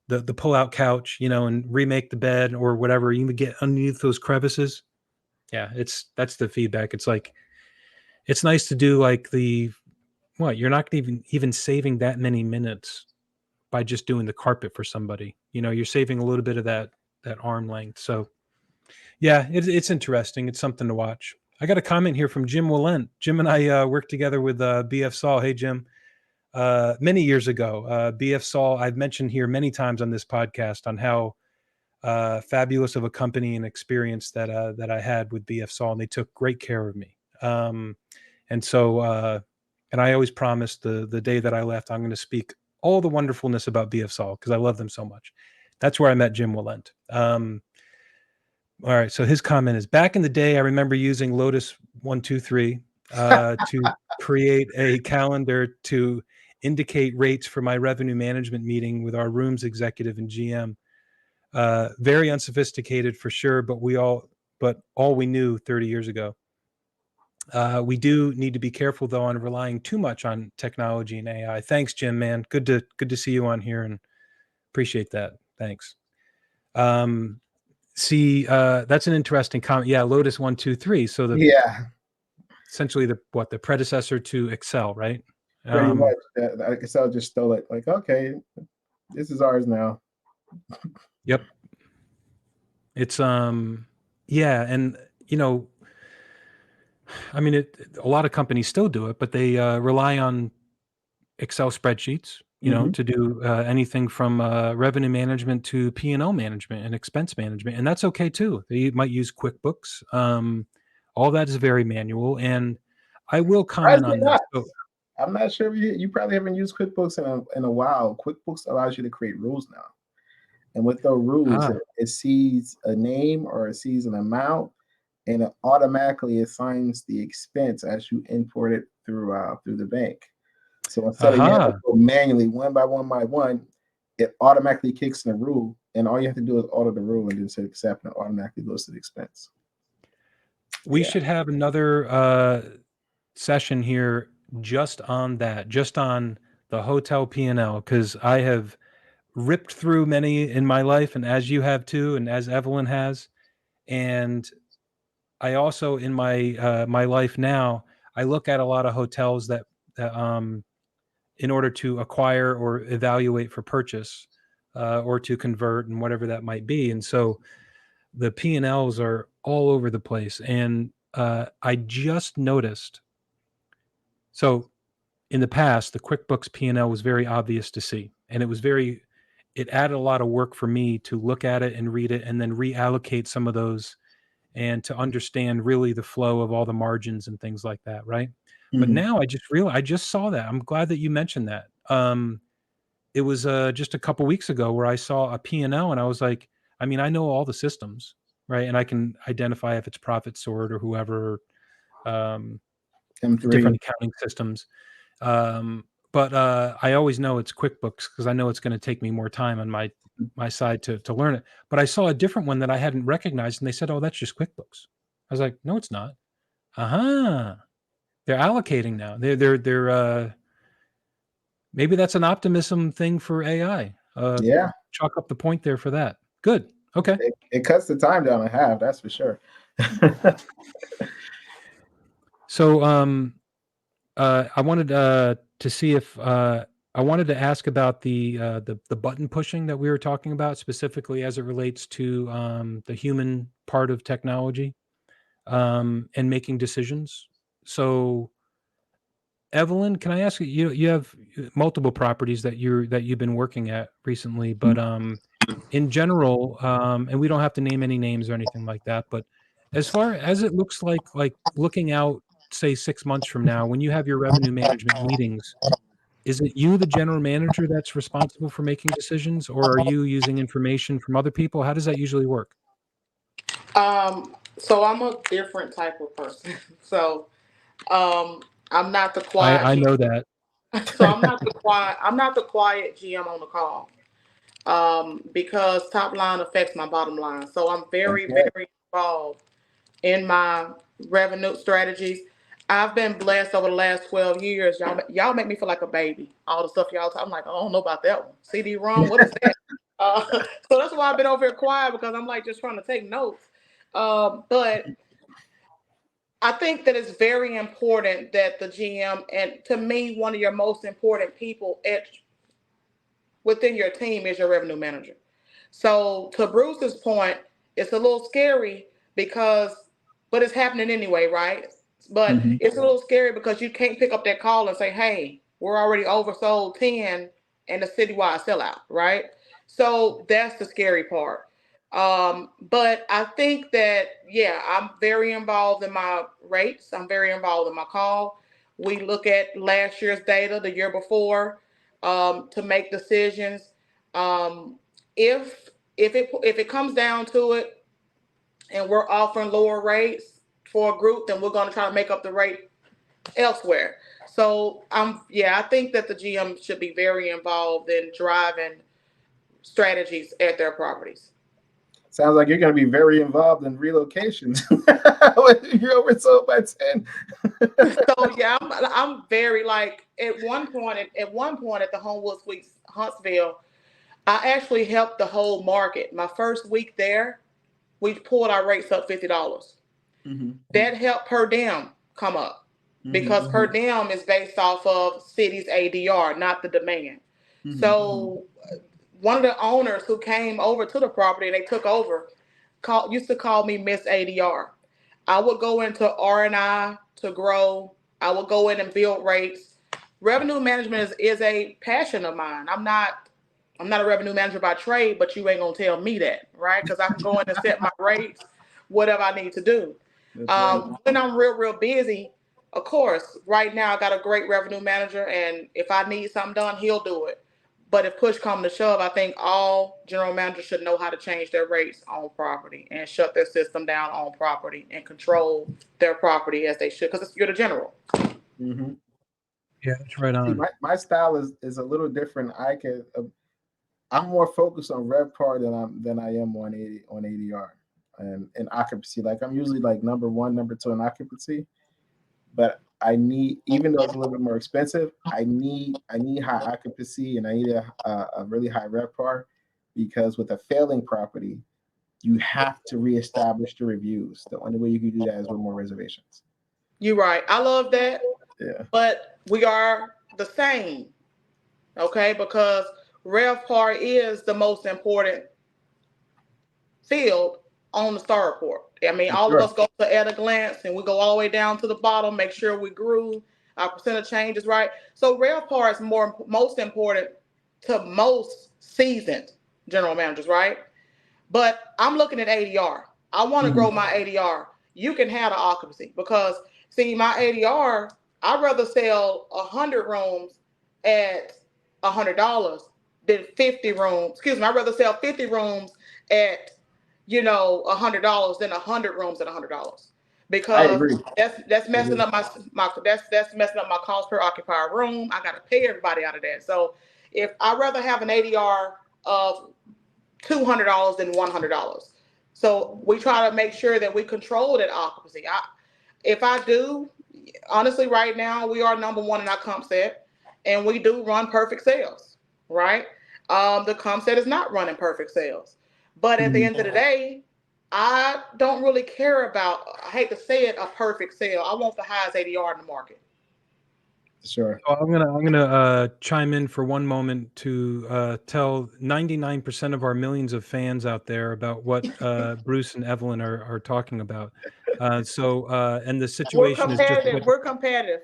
the pull out couch, and remake the bed or whatever, you can get underneath those crevices? Yeah, that's the feedback. It's like, it's nice to do like you're not even saving that many minutes by just doing the carpet for somebody. You're saving a little bit of that arm length. So yeah, it's interesting. It's something to watch. I got a comment here from Jim Willent. Jim and I worked together with BF Saul. Hey, Jim. Many years ago, BF Saul, I've mentioned here many times on this podcast on how fabulous of a company and experience that I had with BF Saul, and they took great care of me. And so, and I always promised the day that I left, I'm going to speak all the wonderfulness about BF Saul, because I love them so much. That's where I met Jim Willent. All right. So his comment is, back in the day, I remember using Lotus 123 to create a calendar to indicate rates for my revenue management meeting with our rooms executive and GM. Very unsophisticated for sure, but all we knew 30 years ago. We do need to be careful though on relying too much on technology and AI. Thanks, Jim, man. Good to see you on here, and appreciate that. Thanks. That's an interesting comment. Yeah, Lotus 123. So Yeah, essentially the predecessor to Excel, right? pretty much. Excel just stole it. Like, okay, this is ours now. Yep. It's yeah, and I mean, a lot of companies still do it, but they rely on Excel spreadsheets, Hmm. to do anything from revenue management to P&L management and expense management, and that's okay too. They might use QuickBooks. All that is very manual, and I will comment Surprisingly on this. not. So, I'm not sure if you probably haven't used QuickBooks in a while. QuickBooks allows you to create rules now. And with those rules, ah, it sees a name or it sees an amount, and it automatically assigns the expense as you import it through the bank. So instead of you having to aha. go manually one by one, it automatically kicks in the rule, and all you have to do is alter the rule and then say accept, and it automatically goes to the expense. We Yeah. should have another session here just on that, just on the hotel P&L, because I have ripped through many in my life, and as you have too, and as Evelyn has. And I also, in my life now, I look at a lot of hotels that in order to acquire or evaluate for purchase, or to convert and whatever that might be. And so the P&Ls are all over the place. And I just noticed. So in the past, the QuickBooks P&L was very obvious to see. And it added a lot of work for me to look at it and read it and then reallocate some of those and to understand really the flow of all the margins and things like that, right? But Mhm. now I just saw that. I'm glad that you mentioned that. It was just a couple weeks ago where I saw a P&L and I was like, I mean, I know all the systems, right? And I can identify if it's Profit Sort or whoever, um, different M3. accounting systems. But I always know it's QuickBooks because I know it's going to take me more time on my side to learn it. But I saw a different one that I hadn't recognized, and they said, "Oh, that's just QuickBooks." I was like, "No, it's not." Uh-huh. They're allocating now. They're maybe that's an optimism thing for AI. Yeah, Chalk up the point there for that. Good. Okay. it cuts the time down in half. That's for sure. So I wanted to see if I wanted to ask about the button pushing that we were talking about specifically as it relates to the human part of technology and making decisions. So Evelyn, can I ask you? You have multiple properties that you've been working at recently, but in general, and we don't have to name any names or anything like that, but as far as it looks like looking out, say 6 months from now, when you have your revenue management meetings, is it you, the general manager, that's responsible for making decisions, or are you using information from other people? How does that usually work? So I'm a different type of person. So I'm not the I quiet know that. So I'm not the quiet GM on the call. Because top line affects my bottom line. So I'm That's very, right. very involved in my revenue strategies. I've been blessed over the last 12 years. Y'all make me feel like a baby. All the stuff y'all talk, I'm like, I don't know about that one. CD-ROM, what is that? So that's why I've been over here quiet, because I'm like just trying to take notes. But I think that it's very important that the GM, and to me, one of your most important people within your team is your revenue manager. So to Bruce's point, it's a little scary because, but it's happening anyway, right? But Mhm. it's a little scary because you can't pick up that call and say, hey, we're already oversold 10 and a citywide sellout, right? So that's the scary part. But I think that, yeah, I'm very involved in my rates. I'm very involved in my call. We look at last year's data, the year before, to make decisions. Um, if it comes down to it, and we're offering lower rates for a group, then we're going to try to make up the rate elsewhere. So I think that the GM should be very involved in driving strategies at their properties. Sounds like you're going to be very involved in relocations. You're oversold by 10. So yeah, I'm very like at one point at the Homewood Suites Huntsville, I actually helped the whole market. My first week there, we pulled our rates up $50. Mhm. That helped per diem come up, because Mhm. per diem is based off of city's ADR, not the demand. Mhm. So one of the owners who came over to the property and they took over used to call me Miss ADR. I would go into R&I to grow. I would go in and build rates. Revenue management is a passion of mine. I'm not a revenue manager by trade, but you ain't gonna tell me that, right? Because I can go in and set my rates, whatever I need to do. That's right. When I'm real busy, of course, right now I got a great revenue manager, and if I need something done, he'll do it. But if push come to shove, I think all general managers should know how to change their rates on property and shut their system down on property and control their property as they should, because you're the general. Mhm. Yeah, that's right See, on. my style is a little different. I'm more focused on RevPAR than I am on ADR and occupancy. Like I'm usually like number one, number two in occupancy, but I need, even though it's a little bit more expensive, I need high occupancy and I need a really high RevPAR, because with a failing property, you have to reestablish the reviews. The only way you can do that is with more reservations. You're right. I love that, Yeah. but we are the same, okay? Because RevPAR is the most important field on the star report. I mean, all of us go to at a glance and we go all the way down to the bottom, make sure we grew, our percent of change is right. So RevPAR is most important to most seasoned general managers, right? But I'm looking at ADR. I want to grow my ADR. You can have the occupancy because, see, my ADR, I'd rather sell 100 rooms at $100 than 50 rooms. Excuse me, I'd rather sell 50 rooms at, $100 than 100 rooms at $100. Because that's messing up that's messing up my cost per occupied room. I got to pay everybody out of that. So if I'd rather have an ADR of $200 than $100. So we try to make sure that we control that occupancy. If I do, honestly, right now we are number one in our comp set, and we do run perfect sales, right? The comp set is not running perfect sales, but at the end of the day, I don't really care about, I hate to say it, a perfect sale. I want the highest ADR in the market. Sure. So I'm gonna chime in for one moment to tell 99% of our millions of fans out there about what Bruce and Evelyn are talking about. And the situation is just we're competitive.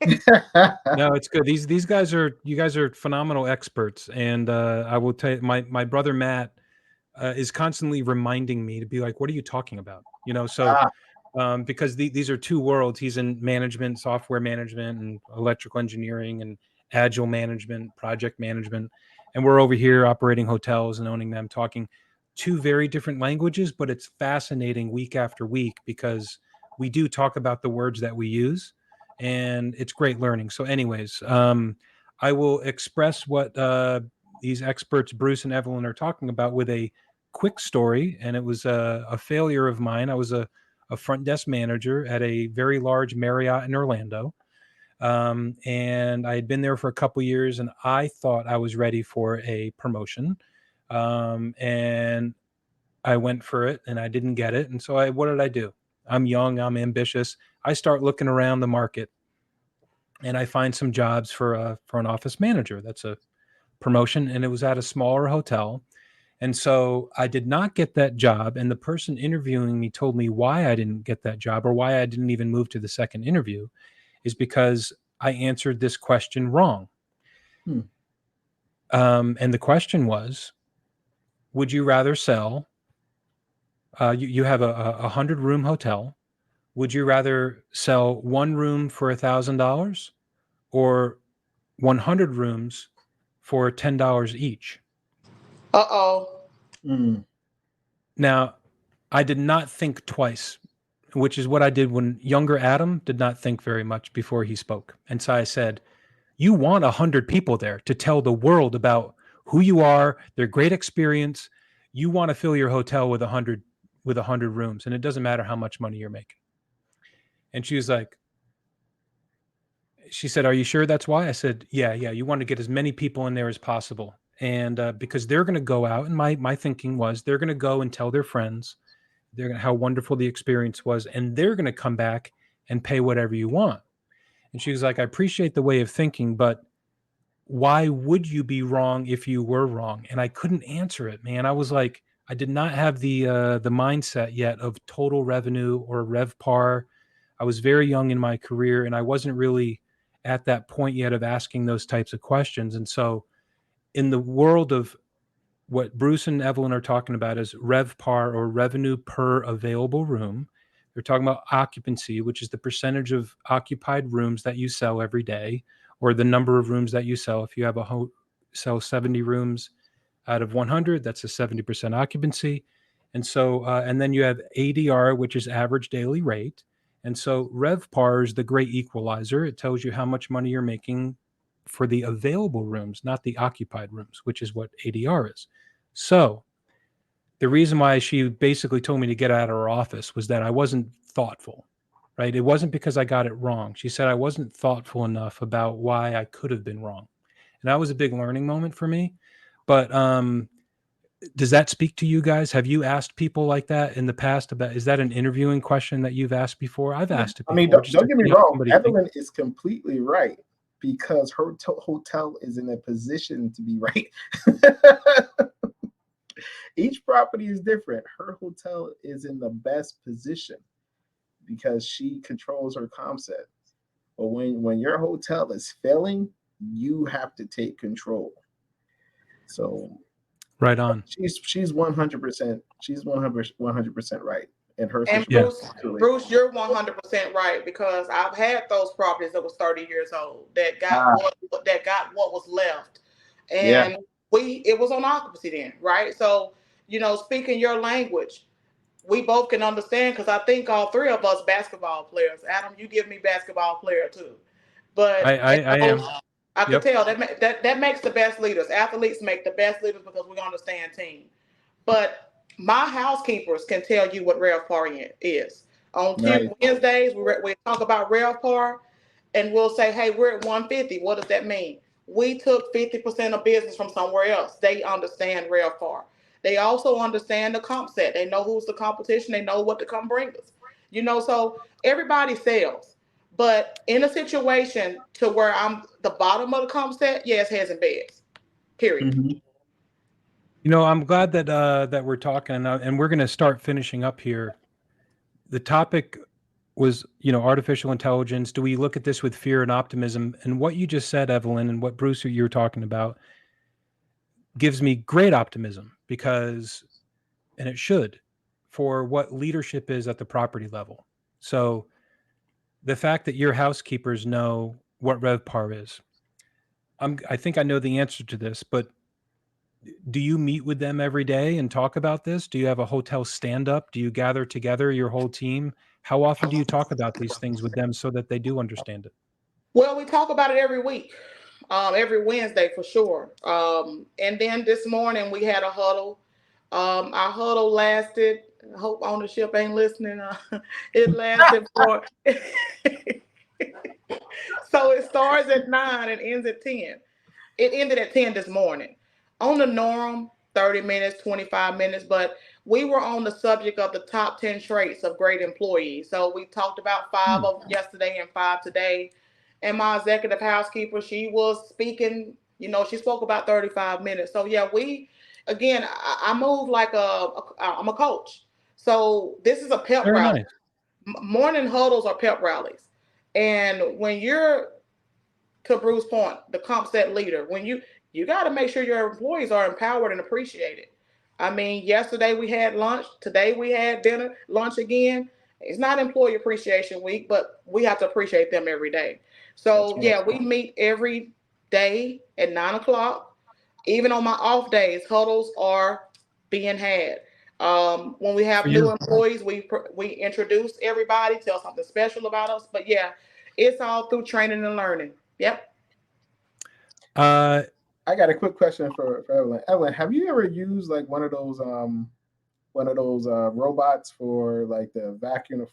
No, it's good. You guys are phenomenal experts, and I will tell you, my brother Matt is constantly reminding me to be like, "What are you talking about?" Because these are two worlds. He's in management, software management, and electrical engineering, and agile management, project management, and we're over here operating hotels and owning them, talking two very different languages. But it's fascinating week after week because we do talk about the words that we use, and it's great learning. So, anyways, I will express what these experts, Bruce and Evelyn, are talking about with a quick story, and it was a failure of mine. I was a front desk manager at a very large Marriott in Orlando. And I had been there for a couple years, and I thought I was ready for a promotion. And I went for it and I didn't get it. And so what did I do? I'm young, I'm ambitious. I start looking around the market and I find some jobs for an office manager. That's a promotion. And it was at a smaller hotel. And so I did not get that job. And the person interviewing me told me why I didn't get that job, or why I didn't even move to the second interview, is because I answered this question wrong. And the question was, would you rather sell, you have a 100-room hotel. Would you rather sell one room for $1,000 or 100 rooms for $10 each? Now, I did not think twice, which is what I did when younger Adam did not think very much before he spoke. And so I said, you want 100 people there to tell the world about who you are, their great experience. You want to fill your hotel with 100 rooms, and it doesn't matter how much money you're making. And she was like, she said, are you sure that's why? I said, yeah, you want to get as many people in there as possible. And because they're going to go out, and my thinking was they're going to go and tell their friends how wonderful the experience was, and they're going to come back and pay whatever you want. And she was like, I appreciate the way of thinking, but why would you be wrong if you were wrong? And I couldn't answer it, man. I was like, I did not have the mindset yet of total revenue or RevPAR. I was very young in my career, and I wasn't really at that point yet of asking those types of questions. And so in the world of what Bruce and Evelyn are talking about is RevPAR, or revenue per available room. They're talking about occupancy, which is the percentage of occupied rooms that you sell every day, or the number of rooms that you sell. If you have sell 70 rooms out of 100, that's a 70% occupancy. And so, and then you have ADR, which is average daily rate. And so RevPAR is the great equalizer. It tells you how much money you're making for the available rooms, not the occupied rooms, which is what ADR is. So the reason why she basically told me to get out of her office was that I wasn't thoughtful, right? It wasn't because I got it wrong. She said I wasn't thoughtful enough about why I could have been wrong. And that was a big learning moment for me. But does that speak to you guys? Have you asked people like that in the past about, is that an interviewing question that you've asked before? I've asked it before. I mean, don't get me wrong. Evelyn is completely right, because her hotel is in a position to be right. Each property is different. Her hotel is in the best position because she controls her comp set. But when your hotel is failing, you have to take control. So Right on. she's 100%. She's 100% right in her And situation. Bruce, you're 100% right, because I've had those properties that was 30 years old that got what was left, and it was on occupancy then, right? So, speaking your language, we both can understand, because I think all three of us basketball players. Adam, you give me basketball player too, but I am. I could tell that makes the best leaders. Athletes make the best leaders because we understand team. But my housekeepers can tell you what RevPAR is. On Wednesdays, we talk about RevPAR, and we'll say, hey, we're at 150. What does that mean? We took 50% of business from somewhere else. They understand RevPAR. They also understand the comp set. They know who's the competition. They know what to come bring us. So everybody sells. But in a situation to where I'm the bottom of the comp set, yes, heads and beds. Period. Mm-hmm. I'm glad that we're talking, and we're going to start finishing up here. The topic was, artificial intelligence. Do we look at this with fear and optimism? And what you just said, Evelyn, and what Bruce, you were talking about, gives me great optimism, because, and it should, for what leadership is at the property level. So the fact that your housekeepers know what RevPAR is, I think I know the answer to this, but do you meet with them every day and talk about this? Do you have a hotel stand-up? Do you gather together your whole team? How often do you talk about these things with them so that they do understand it? Well, we talk about it every week, every Wednesday for sure. And then this morning we had a huddle. Our huddle lasted, I hope ownership ain't listening. It lasted for, so it starts at 9 and ends at 10. It ended at 10 this morning. On the norm, 30 minutes, 25 minutes, but we were on the subject of the top 10 traits of great employees. So we talked about 5 of yesterday and 5 today. And my executive housekeeper, she was speaking, she spoke about 35 minutes. So yeah, I move like I'm a coach. So this is a pep rally. Nice. Morning huddles are pep rallies. And when you're, to Bruce's point, the comp set leader, when you got to make sure your employees are empowered and appreciated. I mean, yesterday we had lunch. Today we had lunch again. It's not Employee Appreciation Week, but we have to appreciate them every day. So we meet every day at 9 o'clock. Even on my off days, huddles are being had. When we have new employees, we introduce everybody, tell something special about us. But yeah, it's all through training and learning. Yep. I got a quick question for Evelyn. Evelyn, have you ever used like one of those robots for like the vacuum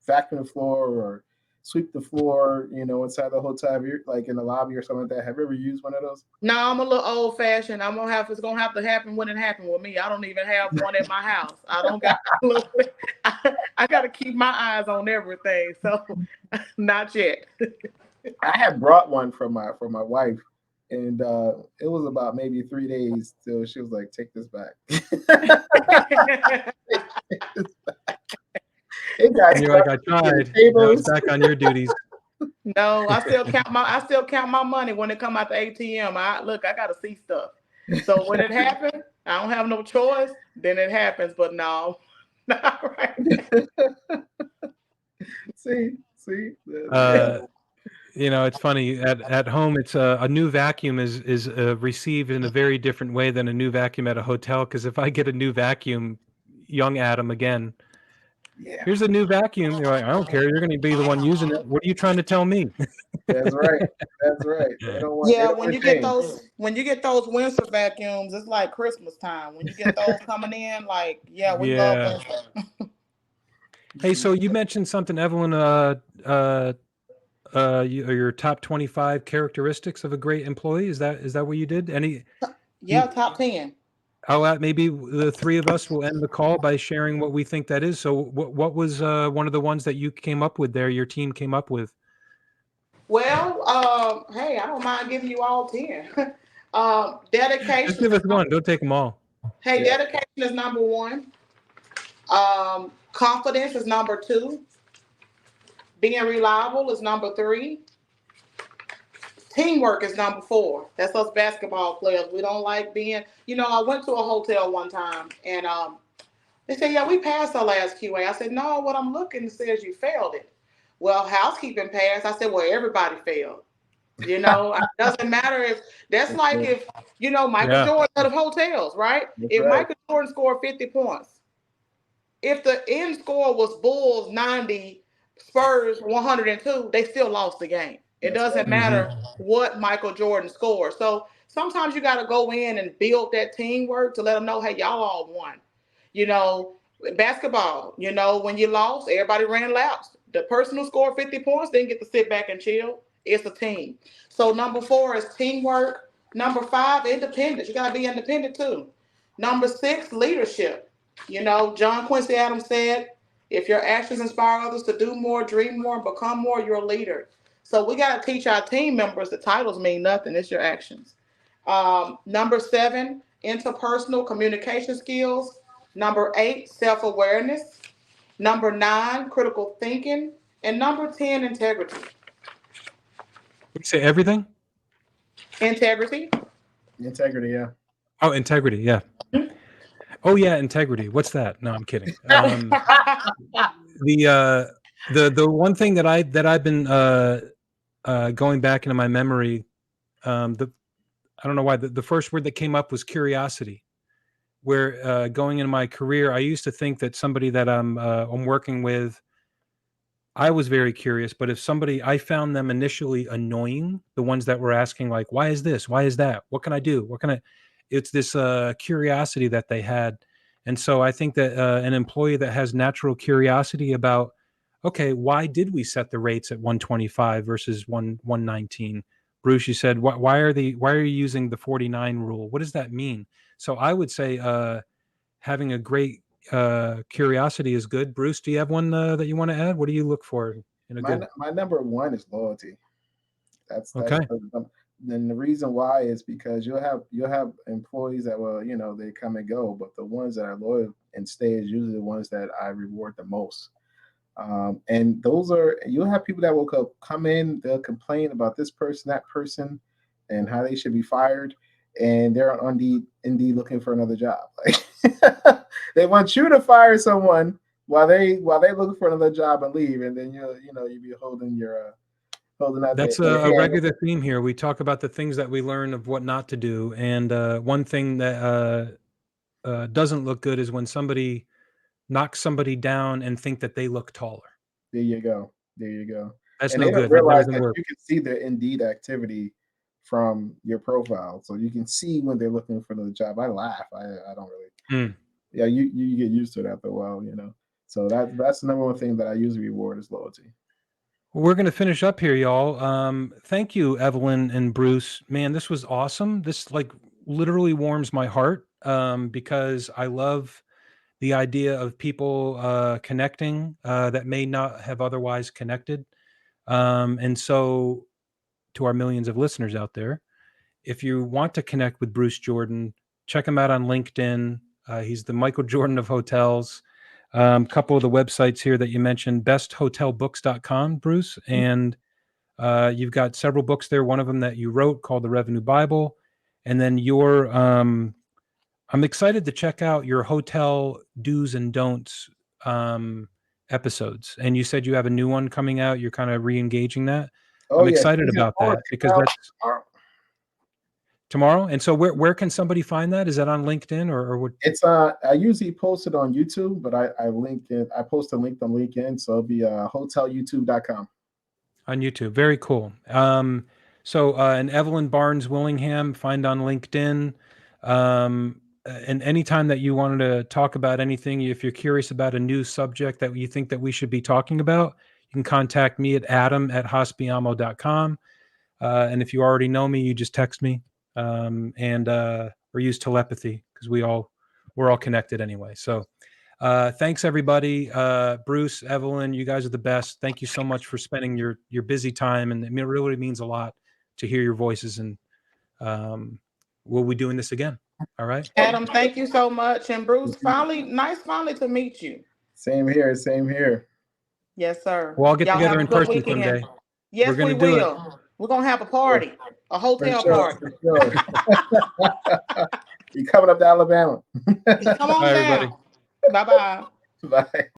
the floor or sweep the floor, inside the hotel? Have you, like in the lobby or something like that? Have you ever used one of those? No, I'm a little old fashioned. It's gonna have to happen when it happened with me. I don't even have one at my house. I don't got I gotta keep my eyes on everything. So not yet. I had brought one for my wife. And it was about maybe 3 days till she was like, "Take this back." You're like, I tried. Now it's back on your duties. No, I still count my money when it come out the ATM. I gotta see stuff. So when it happens, I don't have no choice. Then it happens. But no, not right. See. It's funny at home. It's a new vacuum is received in a very different way than a new vacuum at a hotel. Because if I get a new vacuum, young Adam again, here's a new vacuum. You're like, I don't care. You're going to be the one using it. What are you trying to tell me? That's right. When you get those Windsor vacuums, it's like Christmas time. When you get those coming in, like we love Windsor. Hey, so you mentioned something, Evelyn. Your top 25 characteristics of a great employee. Is that what you did? Top 10. Maybe the three of us will end the call by sharing what we think that is. So what was one of the ones that you came up with there, your team came up with? Well, hey, I don't mind giving you all 10. Just Dedication. give us one. Don't take them all. Hey, Yeah. dedication is number 1. Confidence is number 2. Being reliable is number 3. Teamwork is number 4. That's us basketball players. We don't like being, I went to a hotel one time and they said, yeah, we passed our last QA. I said, no, what I'm looking says you failed it. Well, housekeeping passed. I said, well, everybody failed. It doesn't matter if that's like if, Michael Yeah. Jordan out of hotels, right? That's If right. Michael Jordan scored 50 points, if the end score was Bulls 90, Spurs 102, they still lost the game. It That's doesn't right. matter what Michael Jordan scored. So sometimes you got to go in and build that teamwork to let them know, hey, y'all all won. Basketball, when you lost, everybody ran laps. The person who scored 50 points didn't get to sit back and chill. It's a team. So number 4 is teamwork. Number 5, independence. You got to be independent too. Number 6, leadership. John Quincy Adams said, if your actions inspire others to do more, dream more, and become more, you're a leader. So we got to teach our team members the titles mean nothing. It's your actions. Number 7, interpersonal communication skills. Number 8, self-awareness. Number 9, critical thinking. And number 10, integrity. Would you say everything? Integrity. Integrity, yeah. Oh, integrity. Yeah. Oh yeah, integrity. What's that? No, I'm kidding. The one thing that I've been going back into my memory, I don't know why the first word that came up was curiosity. Where going into my career, I used to think that somebody that I'm working with, I was very curious, but if I found them initially annoying, the ones that were asking like, why is this? Why is that? What can I do? It's this curiosity that they had. And so I think that an employee that has natural curiosity about, okay, why did we set the rates at 125 versus 119? Bruce, you said, why are you using the 49 rule? What does that mean? So I would say having a great curiosity is good. Bruce, do you have one that you want to add? What do you look for in a good? My number 1 is loyalty. That's Okay. Then the reason why is because you'll have employees that will, they come and go, but the ones that are loyal and stay is usually the ones that I reward the most. And you'll have people that will come in, they'll complain about this person, that person, and how they should be fired, and they're on Indeed looking for another job. Like they want you to fire someone while they looking for another job and leave, and then you be holding out. That's a regular theme here. We talk about the things that we learn of what not to do, and one thing that doesn't look good is when somebody knocks somebody down and think that they look taller. There you go. That's And no they don't good. That realize doesn't that work. you can see their Indeed activity from your profile, so you can see when they're looking for another job. I laugh. I don't really. Yeah, you get used to it after a while, So that's the number 1 thing that I usually reward is loyalty. We're going to finish up here, y'all. Thank you, Evelyn and Bruce. Man, this was awesome. This literally warms my heart because I love the idea of people connecting that may not have otherwise connected. And so to our millions of listeners out there, if you want to connect with Bruce Jordan, check him out on LinkedIn. He's the Michael Jordan of hotels. Couple of the websites here that you mentioned, besthotelbooks.com, Bruce. And you've got several books there. One of them that you wrote called The Revenue Bible. And then I'm excited to check out your hotel do's and don'ts episodes. And you said you have a new one coming out. You're kind of re-engaging that. I'm excited about that because that's tomorrow. And so where can somebody find that? Is that on LinkedIn or what? It's I usually post it on YouTube, but I post a link on LinkedIn, so it'll be hotelyoutube.com. On YouTube. Very cool. So and Evelyn Barnes Willingham, find on LinkedIn. And anytime that you wanted to talk about anything, if you're curious about a new subject that you think that we should be talking about, you can contact me at adam@hospiamo.com. And if you already know me, you just text me or use telepathy because we're all connected anyway. So Thanks everybody. Bruce, Evelyn, you guys are the best. Thank you so much for spending your busy time, and it really means a lot to hear your voices. And we'll be doing this again. All right, Adam, thank you so much. And Bruce, finally to meet you. Same here. Same here. Yes, sir. we'll all get Y'all together have a in good person weekend. someday. Yes, We're gonna we do it. will. We're gonna have a party, a For hotel sure. party. For sure. You coming up to Alabama? Come on Bye, everybody. down. Bye-bye. Bye.